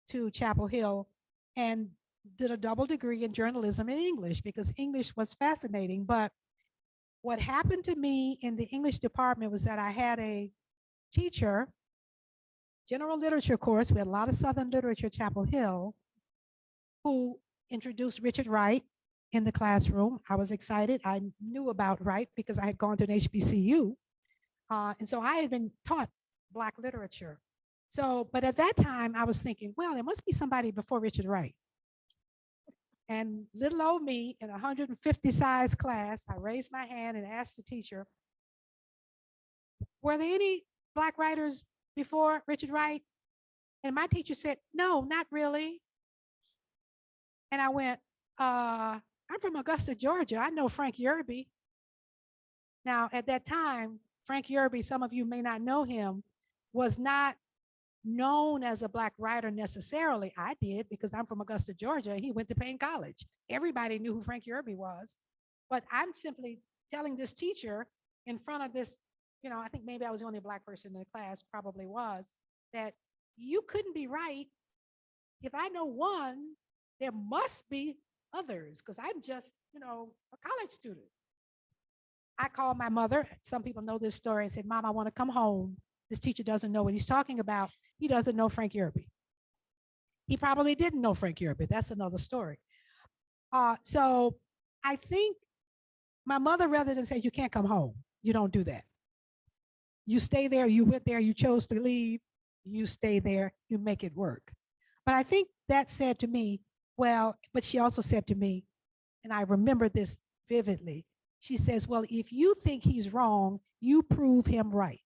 to Chapel Hill and did a double degree in journalism and English because English was fascinating. But what happened to me in the English department was that I had a teacher, general literature course. We had a lot of Southern literature at Chapel Hill, who introduced Richard Wright in the classroom. I was excited. I knew about Wright because I had gone to an HBCU. And so I had been taught Black literature. So, but at that time I was thinking, well, there must be somebody before Richard Wright. And little old me in a 150 size class, I raised my hand and asked the teacher, were there any Black writers before Richard Wright? And my teacher said, no, not really. And I went, I'm from Augusta, Georgia. I know Frank Yerby. Now, at that time, Frank Yerby, some of you may not know him, was not known as a Black writer necessarily. I did because I'm from Augusta, Georgia. He went to Payne College. Everybody knew who Frank Yerby was. But I'm simply telling this teacher in front of this, I think maybe I was the only Black person in the class, probably was, that you couldn't be right. If I know one, there must be others because I'm just, a college student. I called my mother. Some people know this story and said, Mom, I want to come home. This teacher doesn't know what he's talking about. He doesn't know Frank Yerby. He probably didn't know Frank Yerby. That's another story. So I think my mother, rather than say, you can't come home, you don't do that. You stay there, you went there, you chose to leave, you stay there, you make it work. But I think that said to me, well, but she also said to me, and I remember this vividly, she says, well, if you think he's wrong, you prove him right.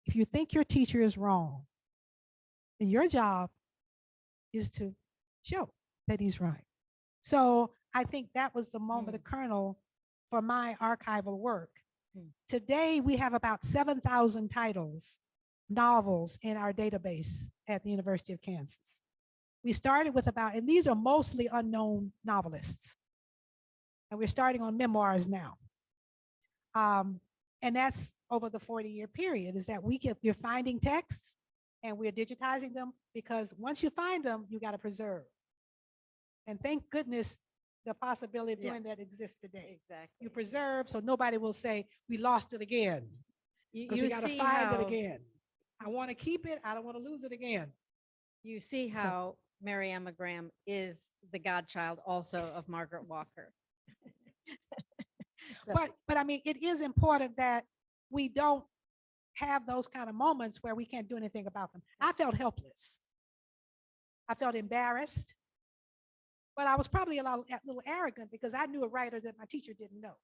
If you think your teacher is wrong, then your job is to show that he's right. So I think that was the moment, the kernel for my archival work. Today, we have about 7,000 titles, novels in our database at the University of Kansas. We started with and these are mostly unknown novelists. And we're starting on memoirs now. And that's over the 40-year period, is that you're finding texts and we're digitizing them because once you find them, you got to preserve. And thank goodness the possibility of doing that exists today. Exactly. You preserve so nobody will say, we lost it again. Because we got to find it again. I want to keep it. I don't want to lose it again. You see how Maryemma Graham is the godchild also of Margaret Walker. But I mean, it is important that we don't have those kind of moments where we can't do anything about them. I felt helpless. I felt embarrassed, but I was probably a little arrogant because I knew a writer that my teacher didn't know.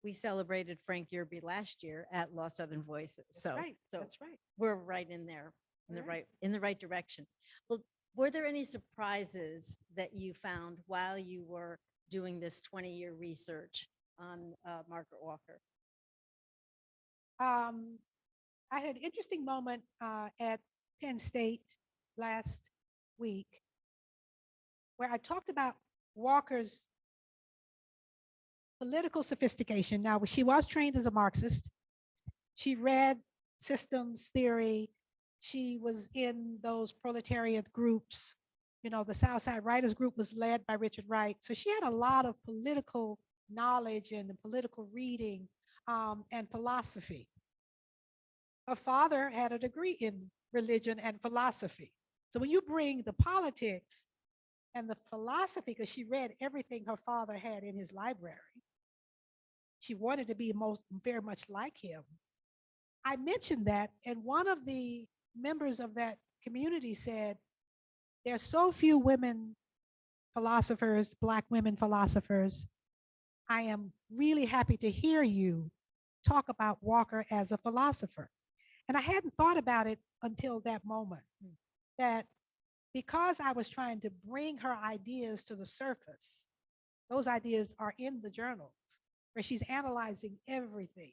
We celebrated Frank Yerby last year at Lost Southern Voices. That's right. We're right in there, in the right direction. Well, were there any surprises that you found while you were doing this 20-year research on Margaret Walker? I had an interesting moment at Penn State last week where I talked about Walker's political sophistication. Now, she was trained as a Marxist. She read systems theory. She was in those proletariat groups. The Southside Writers Group was led by Richard Wright. So she had a lot of political knowledge and political reading and philosophy. Her father had a degree in religion and philosophy. So when you bring the politics and the philosophy, because she read everything her father had in his library, she wanted to be very much like him. I mentioned that, and one of the members of that community said, there are so few women philosophers, Black women philosophers. I am really happy to hear you talk about Walker as a philosopher. And I hadn't thought about it until that moment, that because I was trying to bring her ideas to the surface, those ideas are in the journals where she's analyzing everything.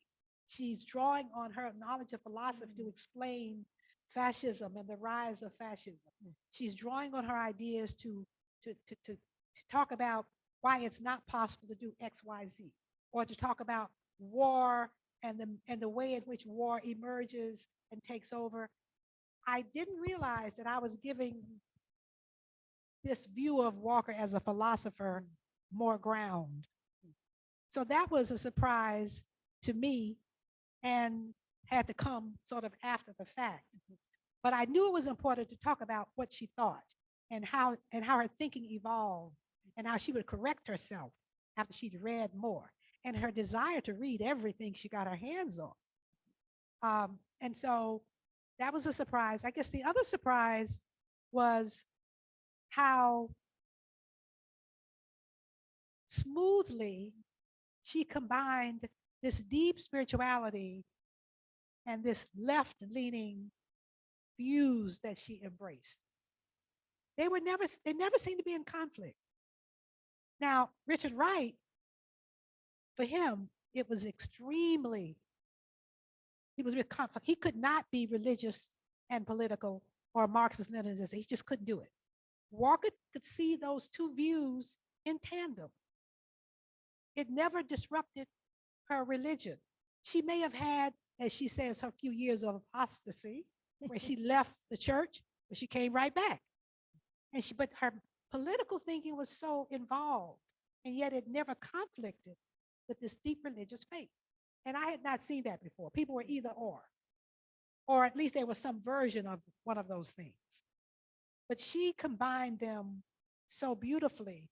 She's drawing on her knowledge of philosophy to explain fascism and the rise of fascism. She's drawing on her ideas to talk about why it's not possible to do X, Y, Z, or to talk about war and the way in which war emerges and takes over. I didn't realize that I was giving this view of Walker as a philosopher more ground. So that was a surprise to me and had to come sort of after the fact. But I knew it was important to talk about what she thought and how her thinking evolved and how she would correct herself after she'd read more and her desire to read everything she got her hands on. And so that was a surprise. I guess the other surprise was how smoothly she combined this deep spirituality and this left-leaning views that she embraced. They never seemed to be in conflict. Now, Richard Wright, for him, it was extremely, he was with conflict. He could not be religious and political or Marxist Leninist. He just couldn't do it. Walker could see those two views in tandem. It never disrupted her religion. She may have had, as she says, her few years of apostasy, where she left the church, but she came right back. But her political thinking was so involved, and yet it never conflicted with this deep religious faith. And I had not seen that before. People were either or at least there was some version of one of those things. But she combined them so beautifully.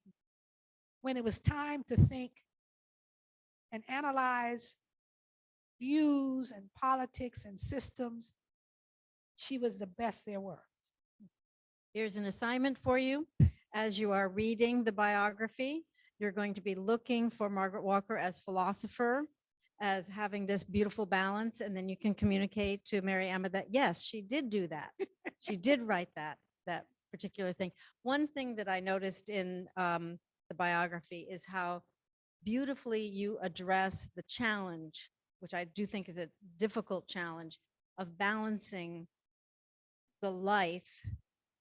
When it was time to think and analyze views and politics and systems, she was the best there were. Here's an assignment for you. As you are reading the biography, you're going to be looking for Margaret Walker as philosopher, as having this beautiful balance, and then you can communicate to Maryemma that, yes, she did do that. She did write that particular thing. One thing that I noticed in the biography is how beautifully you address the challenge, which I do think is a difficult challenge, of balancing the life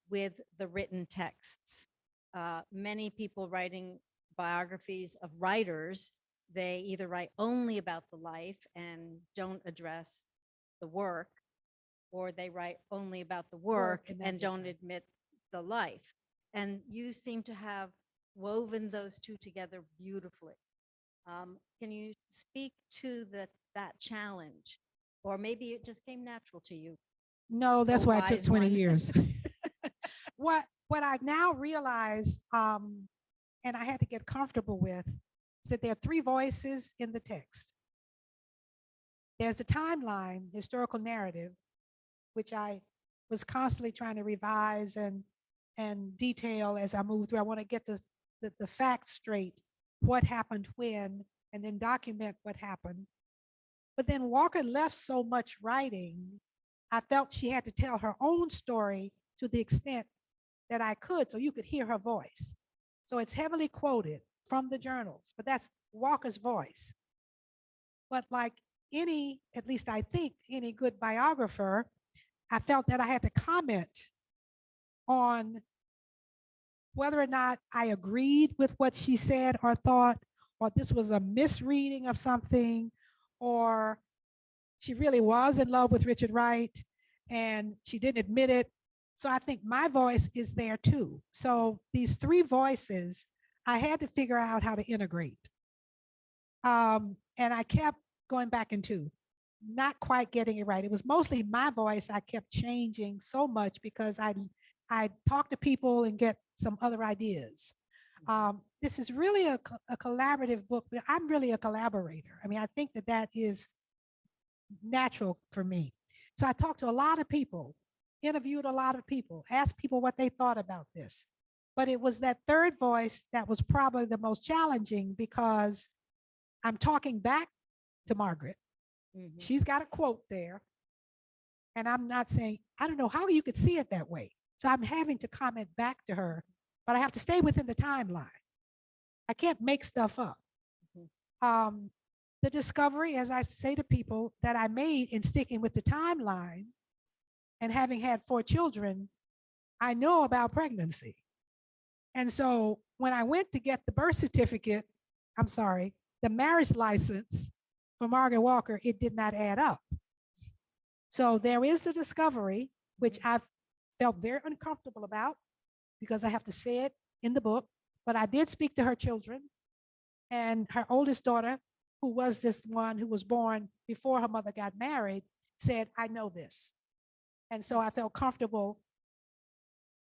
with the written texts. Many people writing biographies of writers, they either write only about the life and don't address the work, or they write only about the work and don't admit the life. And you seem to have woven those two together beautifully. Can you speak to that challenge? Or maybe it just came natural to you? No, that's why it took wise 20 one. years. What I now realize, and I had to get comfortable with, is that there are three voices in the text. There's the timeline, historical narrative, which I was constantly trying to revise and detail as I move through. I want to get the facts straight, what happened when, and then document what happened. But then Walker left so much writing, I felt she had to tell her own story to the extent that I could, so you could hear her voice. So it's heavily quoted from the journals, but that's Walker's voice. But like any, at least I think, any good biographer, I felt that I had to comment on whether or not I agreed with what she said or thought, or this was a misreading of something, or she really was in love with Richard Wright and she didn't admit it. So I think my voice is there too. So these three voices, I had to figure out how to integrate. And I kept going back into not quite getting it right. It was mostly my voice. I kept changing so much because I talk to people and get some other ideas. This is really a collaborative book, but I'm really a collaborator. I mean, I think that is natural for me. So I talked to a lot of people, interviewed a lot of people, asked people what they thought about this. But it was that third voice that was probably the most challenging because I'm talking back to Margaret. Mm-hmm. She's got a quote there. And I'm not saying, I don't know how you could see it that way. So I'm having to comment back to her, but I have to stay within the timeline. I can't make stuff up. Mhm. The discovery, as I say to people, that I made in sticking with the timeline and having had 4 children, I know about pregnancy. And so when I went to get the birth certificate, I'm sorry, the marriage license for Margaret Walker, it did not add up. So there is the discovery, which I felt very uncomfortable about because I have to say it in the book. But I did speak to her children, and her oldest daughter, who was this one who was born before her mother got married, said, I know this. And so I felt comfortable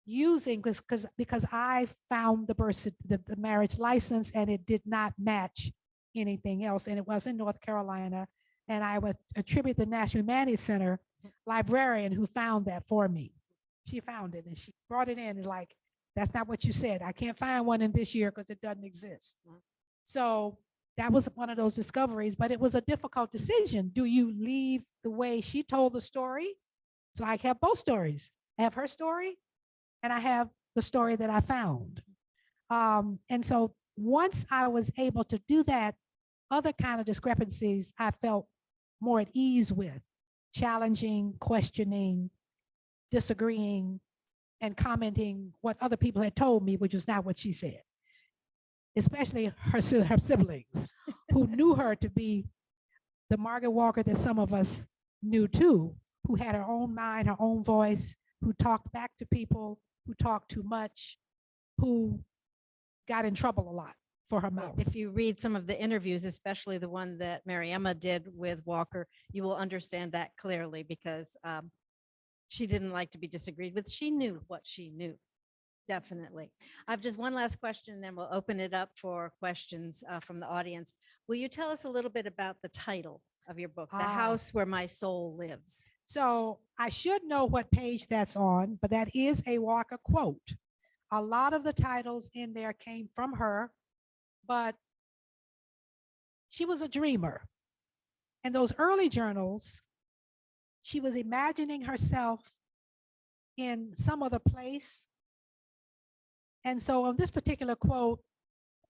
using because I found the marriage license and it did not match anything else. And it was in North Carolina. And I would attribute the National Humanities Center librarian who found that for me. She found it and she brought it in and like, that's not what you said. I can't find one in this year because it doesn't exist. So that was one of those discoveries, but it was a difficult decision. Do you leave the way she told the story? So I have both stories. I have her story and I have the story that I found. And so once I was able to do that, other kind of discrepancies I felt more at ease with, challenging, questioning, disagreeing, and commenting what other people had told me, which was not what she said, especially her siblings who knew her to be the Margaret Walker that some of us knew too, who had her own mind, her own voice, who talked back to people, who talked too much, who got in trouble a lot for her mouth. If you read some of the interviews, especially the one that Maryemma did with Walker, you will understand that clearly because she didn't like to be disagreed with. She knew what she knew. Definitely. I have just one last question, and then we'll open it up for questions from the audience. Will you tell us a little bit about the title of your book, The House Where My Soul Lives? So I should know what page that's on, but that is a Walker quote. A lot of the titles in there came from her, but she was a dreamer. In those early journals, she was imagining herself in some other place. And so on this particular quote,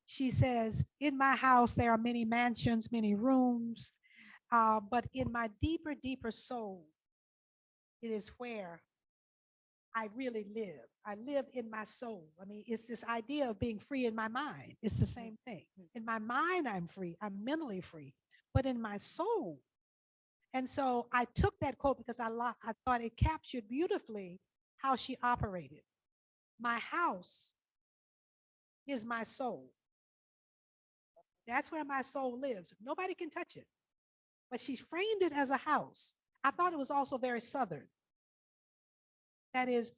she says, in my house, there are many mansions, many rooms, but in my deeper, deeper soul, it is where I really live. I live in my soul. I mean, it's this idea of being free in my mind. It's the same thing. In my mind, I'm free. I'm mentally free. But in my soul, and so I took that quote because I thought it captured beautifully how she operated. My house is my soul. That's where my soul lives. Nobody can touch it. But she framed it as a house. I thought it was also very Southern. That is,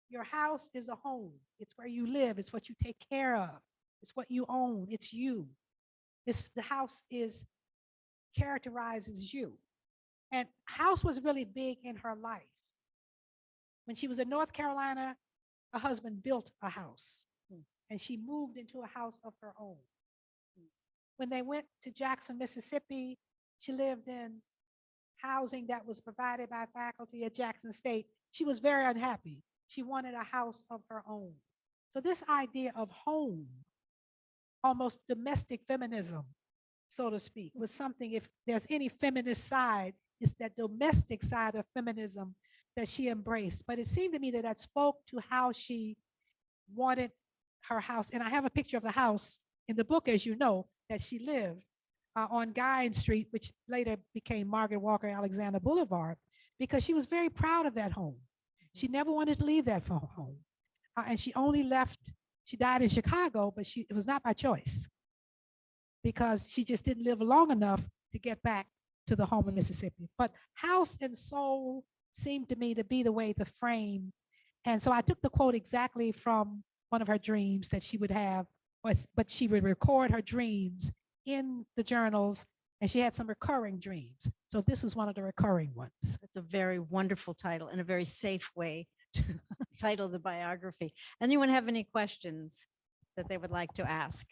your house is a home. It's where you live. It's what you take care of. It's what you own. It's you. The house characterizes you. And house was really big in her life. When she was in North Carolina, her husband built a house and she moved into a house of her own. When they went to Jackson, Mississippi, she lived in housing that was provided by faculty at Jackson State. She was very unhappy. She wanted a house of her own. So this idea of home, almost domestic feminism, so to speak, was something, if there's any feminist side, it's that domestic side of feminism that she embraced. But it seemed to me that spoke to how she wanted her house. And I have a picture of the house in the book, as you know, that she lived on Guyan Street, which later became Margaret Walker Alexander Boulevard, because she was very proud of that home. She never wanted to leave that home. And she only left, she died in Chicago, but it was not by choice because she just didn't live long enough to get back to the home in Mississippi. But house and soul seemed to me to be the way, the frame. And so I took the quote exactly from one of her dreams that she would have, but she would record her dreams in the journals, and she had some recurring dreams. So this is one of the recurring ones. It's a very wonderful title and a very safe way to title the biography. Anyone have any questions that they would like to ask?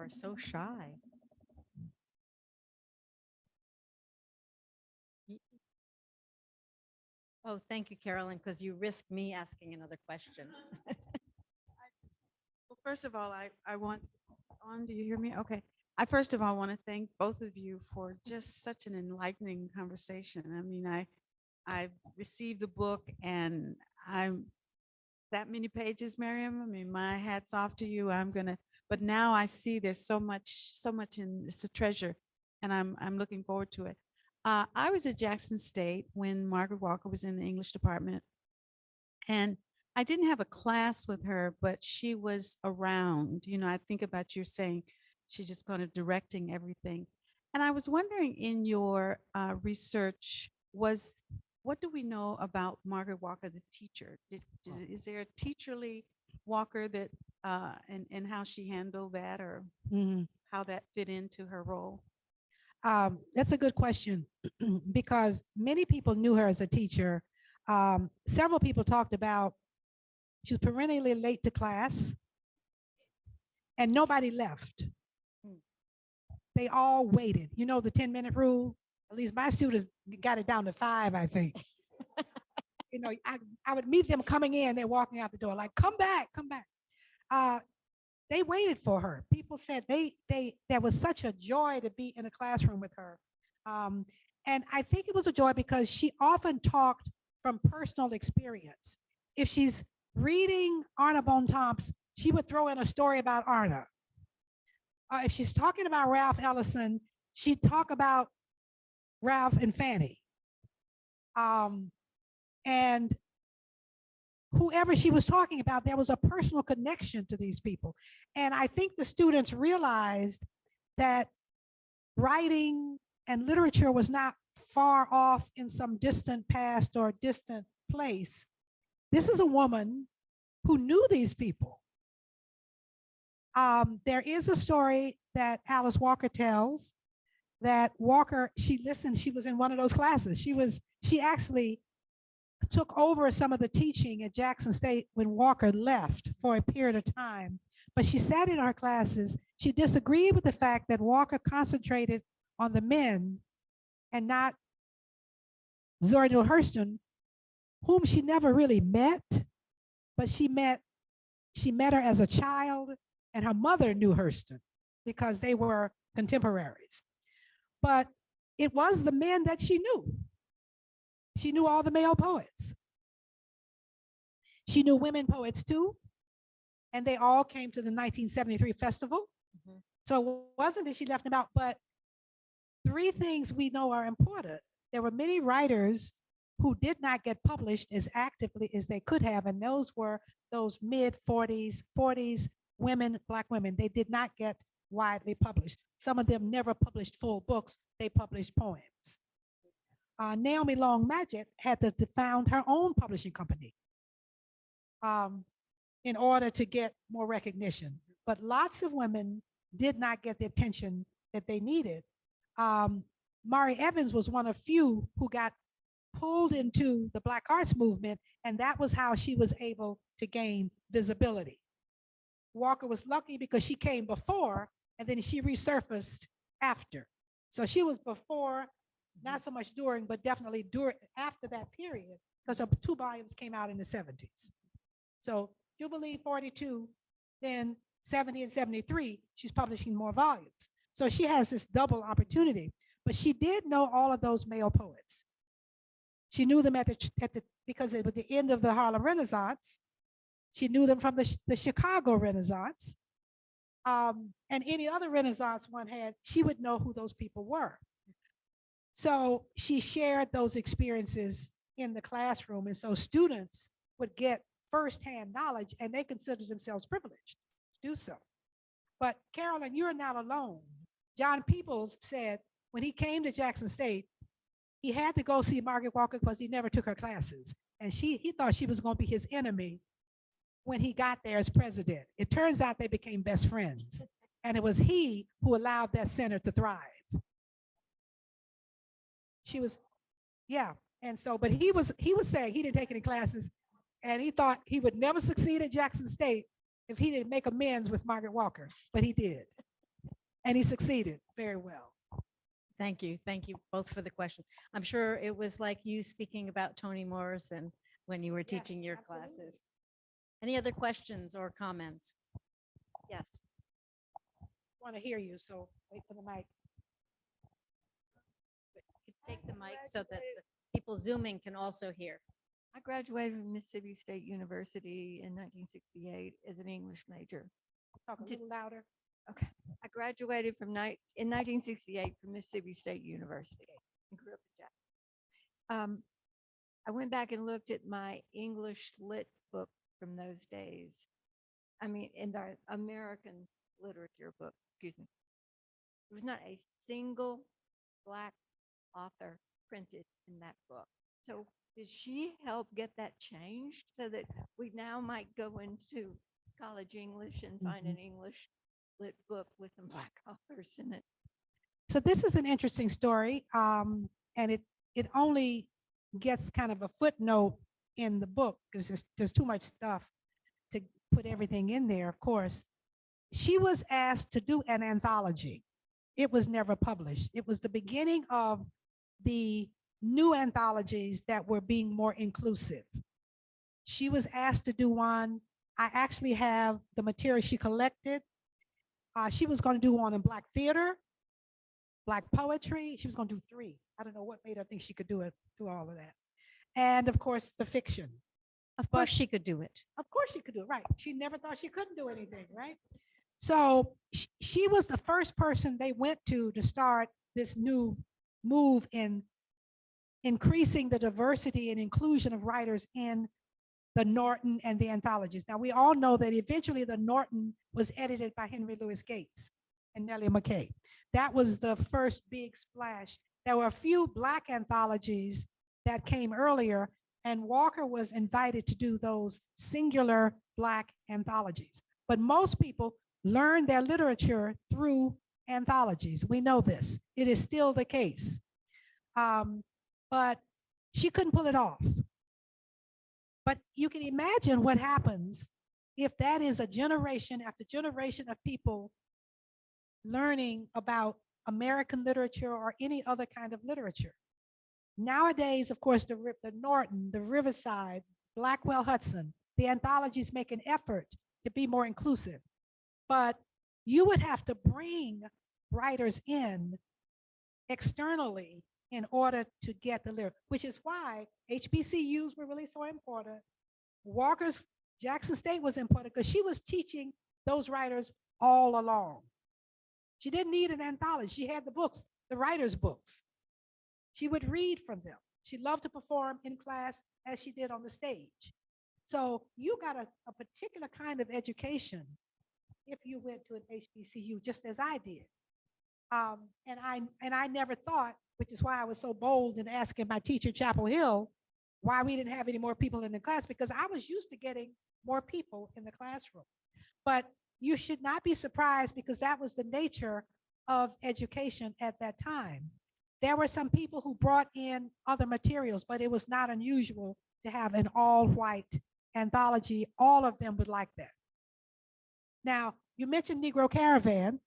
are so shy. Y- Oh, thank you, Carolyn, because you risked me asking another question. Well, first of all, I want, do you hear me? Okay. I first of all want to thank both of you for just such an enlightening conversation. I mean, I received the book and I'm that many pages, Miriam. I mean, my hat's off to you. But now I see there's so much in, it's a treasure, and I'm looking forward to it. I was at Jackson State when Margaret Walker was in the English department, and I didn't have a class with her, but she was around. You know, I think about you saying she's just kind of directing everything. And I was wondering in your research, what do we know about Margaret Walker, the teacher? Is there a teacherly Walker that, and how she handled that, or Mhm. how that fit into her role? That's a good question because many people knew her as a teacher. Several people talked about she was perennially late to class and nobody left. Hmm. They all waited. You know, the 10-minute rule, at least my students got it down to 5, I think. You know, I would meet them coming in, they're walking out the door like, come back, come back. They waited for her. People said there was such a joy to be in a classroom with her. And I think it was a joy because she often talked from personal experience. If she's reading Arna Bontemps, she would throw in a story about Arna. If she's talking about Ralph Ellison, she'd talk about Ralph and Fanny. And whoever she was talking about, there was a personal connection to these people. And I think the students realized that writing and literature was not far off in some distant past or distant place. This is a woman who knew these people. There is a story that Alice Walker tells that Walker, she listened, she was in one of those classes. She actually took over some of the teaching at Jackson State when Walker left for a period of time. But she sat in our classes. She disagreed with the fact that Walker concentrated on the men and not Zora Neale Hurston, whom she never really met, but she met her as a child, and her mother knew Hurston because they were contemporaries. But it was the men that she knew. She knew all the male poets. She knew women poets too, and they all came to the 1973 festival. Mhm. So it wasn't that she left them out, but 3 things we know are important. There were many writers who did not get published as actively as they could have, and those were those mid-40s, 40s women, Black women. They did not get widely published. Some of them never published full books. They published poems. Naomi Long Madgett had to found her own publishing company in order to get more recognition. But lots of women did not get the attention that they needed. Mari Evans was one of few who got pulled into the Black arts movement, and that was how she was able to gain visibility. Walker was lucky because she came before, and then she resurfaced after. So she was before, not so much during, but definitely during, after that period, because her 2 volumes came out in the 70s. So Jubilee 42, then 70 and 73, she's publishing more volumes. So she has this double opportunity, but she did know all of those male poets. She knew them because it was the end of the Harlem Renaissance. She knew them from the Chicago Renaissance. And any other Renaissance one had, she would know who those people were. So she shared those experiences in the classroom. And so students would get firsthand knowledge, and they considered themselves privileged to do so. But Carolyn, you're not alone. John Peoples said when he came to Jackson State, he had to go see Margaret Walker because he never took her classes. And he thought she was going to be his enemy when he got there as president. It turns out they became best friends. And it was he who allowed that center to thrive. She was, yeah. And so, but he was saying he didn't take any classes, and he thought he would never succeed at Jackson State if he didn't make amends with Margaret Walker, but he did. And he succeeded very well. Thank you. Thank you both for the question. I'm sure it was like you speaking about Toni Morrison when you were teaching your absolutely. classes. Any other questions or comments? Yes. Want to hear you, so wait for the mic. Take the mic so that the people Zooming can also hear. I graduated from Mississippi State University in 1968 as an English major. Talk a little louder. Okay. I graduated in 1968 from Mississippi State University and grew up in Jackson. I went back and looked at my English lit book from those days. I mean, in the American literature book, excuse me. There was not a single Black author printed in that book. So did she help get that changed so that we now might go into college English and find an English lit book with some Black authors in it? So this is an interesting story, and it only gets kind of a footnote in the book because there's too much stuff to put everything in there, of course. She was asked to do an anthology. It was never published. It was the beginning of the new anthologies that were being more inclusive. She was asked to do one. I actually have the material she collected. She was going to do one in Black theater, Black poetry. She was going to do 3. I don't know what made her think she could do all of that. And of course, the fiction. Of course she could do it. Of course she could do it, right? She never thought she couldn't do anything, right? So she was the first person they went to start this new move in increasing the diversity and inclusion of writers in the Norton and the anthologies. Now, we all know that eventually the Norton was edited by Henry Louis Gates and Nellie McKay. That was the first big splash. There were a few Black anthologies that came earlier, and Walker was invited to do those singular Black anthologies. But most people learn their literature through anthologies. We know this. It is still the case. But she couldn't pull it off. But you can imagine what happens if that is a generation after generation of people learning about American literature or any other kind of literature. Nowadays, of course, the Norton, the Riverside, Blackwell Hudson, the anthologies make an effort to be more inclusive. But you would have to bring writers in externally in order to get the lyric, which is why HBCUs were really so important. Walker's Jackson State was important because she was teaching those writers all along. She didn't need an anthology. She had the books, the writers' books. She would read from them. She loved to perform in class as she did on the stage. So you got a particular kind of education if you went to an HBCU, just as I did. And I never thought, which is why I was so bold in asking my teacher, Chapel Hill, why we didn't have any more people in the class, because I was used to getting more people in the classroom. But you should not be surprised, because that was the nature of education at that time. There were some people who brought in other materials, but it was not unusual to have an all-white anthology. All of them would like that. Now, you mentioned Negro Caravan.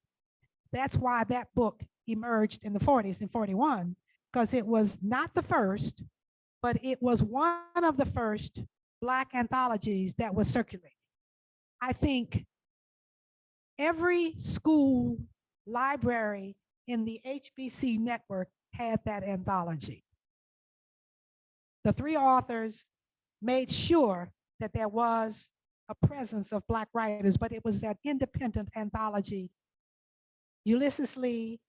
That's why that book emerged in the 40s, in 41, because it was not the first, but it was one of the first Black anthologies that was circulating. I think every school library in the HBC network had that anthology. The 3 authors made sure that there was a presence of Black writers, but it was that independent anthology. Ulysses Lee,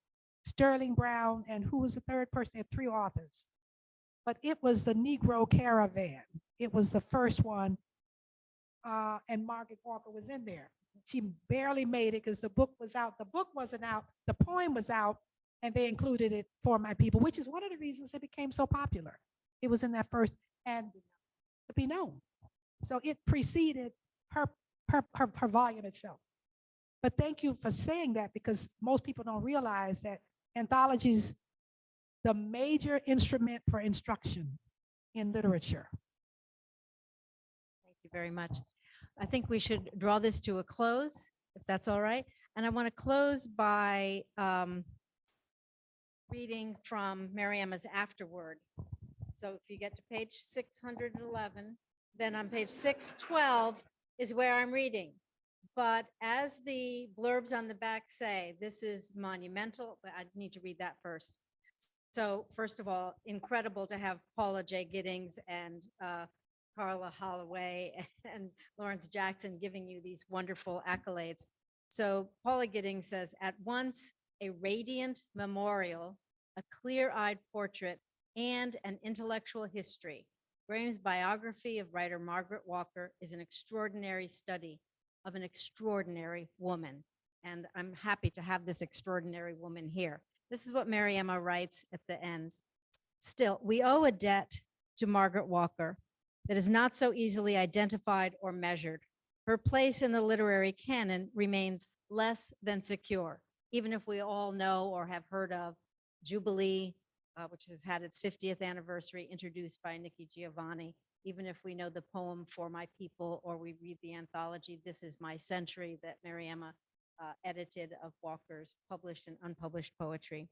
Sterling Brown, and who was the third person? They had 3 authors. But it was the Negro Caravan. It was the first one, and Margaret Walker was in there. She barely made it because the book was out. The book wasn't out, the poem was out, and they included it for my people, which is one of the reasons it became so popular. It was in that first, and to be known. So it preceded her volume itself. But thank you for saying that, because most people don't realize that anthologies, the major instrument for instruction in literature. Thank you very much. I think we should draw this to a close, if that's all right. And I want to close by reading from Maryemma's afterword. So if you get to page 611, then on page 612 is where I'm reading. But as the blurbs on the back say, this is monumental, but I need to read that first. So first of all, incredible to have Paula J. Giddings and Carla Holloway and Lawrence Jackson giving you these wonderful accolades. So Paula Giddings says, at once a radiant memorial, a clear-eyed portrait, and an intellectual history. Graham's biography of writer Margaret Walker is an extraordinary study of an extraordinary woman. And I'm happy to have this extraordinary woman here. This is what Maryemma writes at the end. Still, we owe a debt to Margaret Walker that is not so easily identified or measured. Her place in the literary canon remains less than secure, even if we all know or have heard of Jubilee, which has had its 50th anniversary, introduced by Nikki Giovanni, even if we know the poem For My People, or we read the anthology This Is My Century that Maryemma edited of Walker's published and unpublished poetry.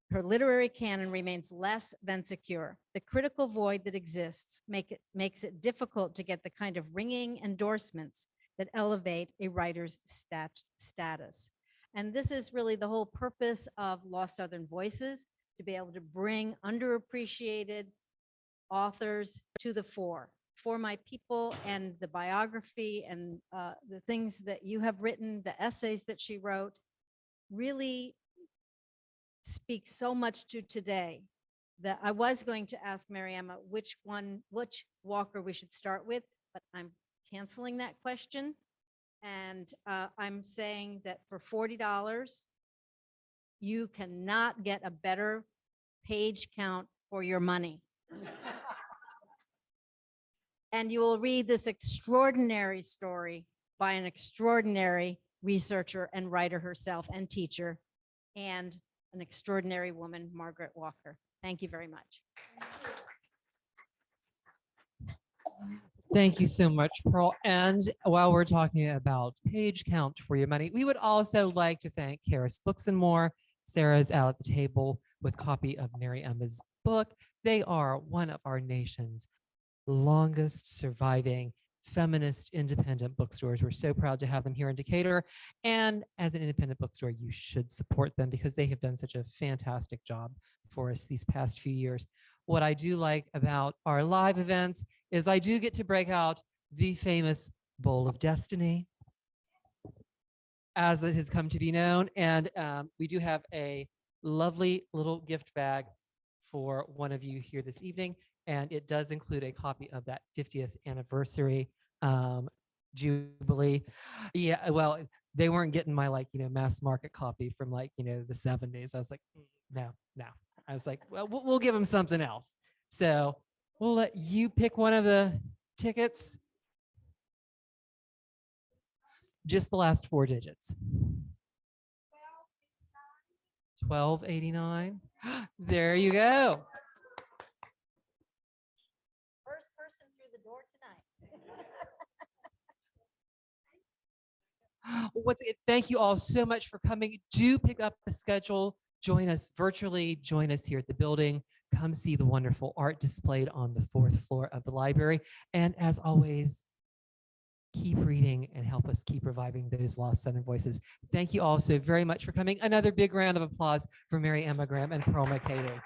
Her literary canon remains less than secure. The critical void that exists makes it difficult to get the kind of ringing endorsements that elevate a writer's status. And this is really the whole purpose of Lost Southern Voices, to be able to bring underappreciated authors to the fore. For My People and the biography and the things that you have written, the essays that she wrote, really speak so much to today that I was going to ask Maryemma which Walker we should start with, but I'm canceling that question. And I'm saying that for $40, you cannot get a better page count for your money. And you will read this extraordinary story by an extraordinary researcher and writer herself and teacher, and an extraordinary woman, Margaret Walker. Thank you very much. Thank you so much, Pearl. And while we're talking about page count for your money, we would also like to thank Karis Books and More. Sarah's out at the table with a copy of Maryemma's book. They are one of our nation's longest surviving feminist independent bookstores. We're so proud to have them here in Decatur. And as an independent bookstore, you should support them because they have done such a fantastic job for us these past few years. What I do like about our live events is I do get to break out the famous Bowl of Destiny, as it has come to be known. And we do have a lovely little gift bag for one of you here this evening. And it does include a copy of that 50th anniversary Jubilee. Yeah, well, they weren't getting my mass market copy from the 70s. I was like, no. I was like, well, we'll give them something else. So we'll let you pick one of the tickets. Just the last 4 digits. 1289. There you go. First person through the door tonight. Thank you all so much for coming. Do pick up a schedule. Join us virtually. Join us here at the building. Come see the wonderful art displayed on the 4th floor of the library. And as always, keep reading and help us keep reviving those lost Southern voices. Thank you all so very much for coming. Another big round of applause for Maryemma Graham and Pearl McHaney.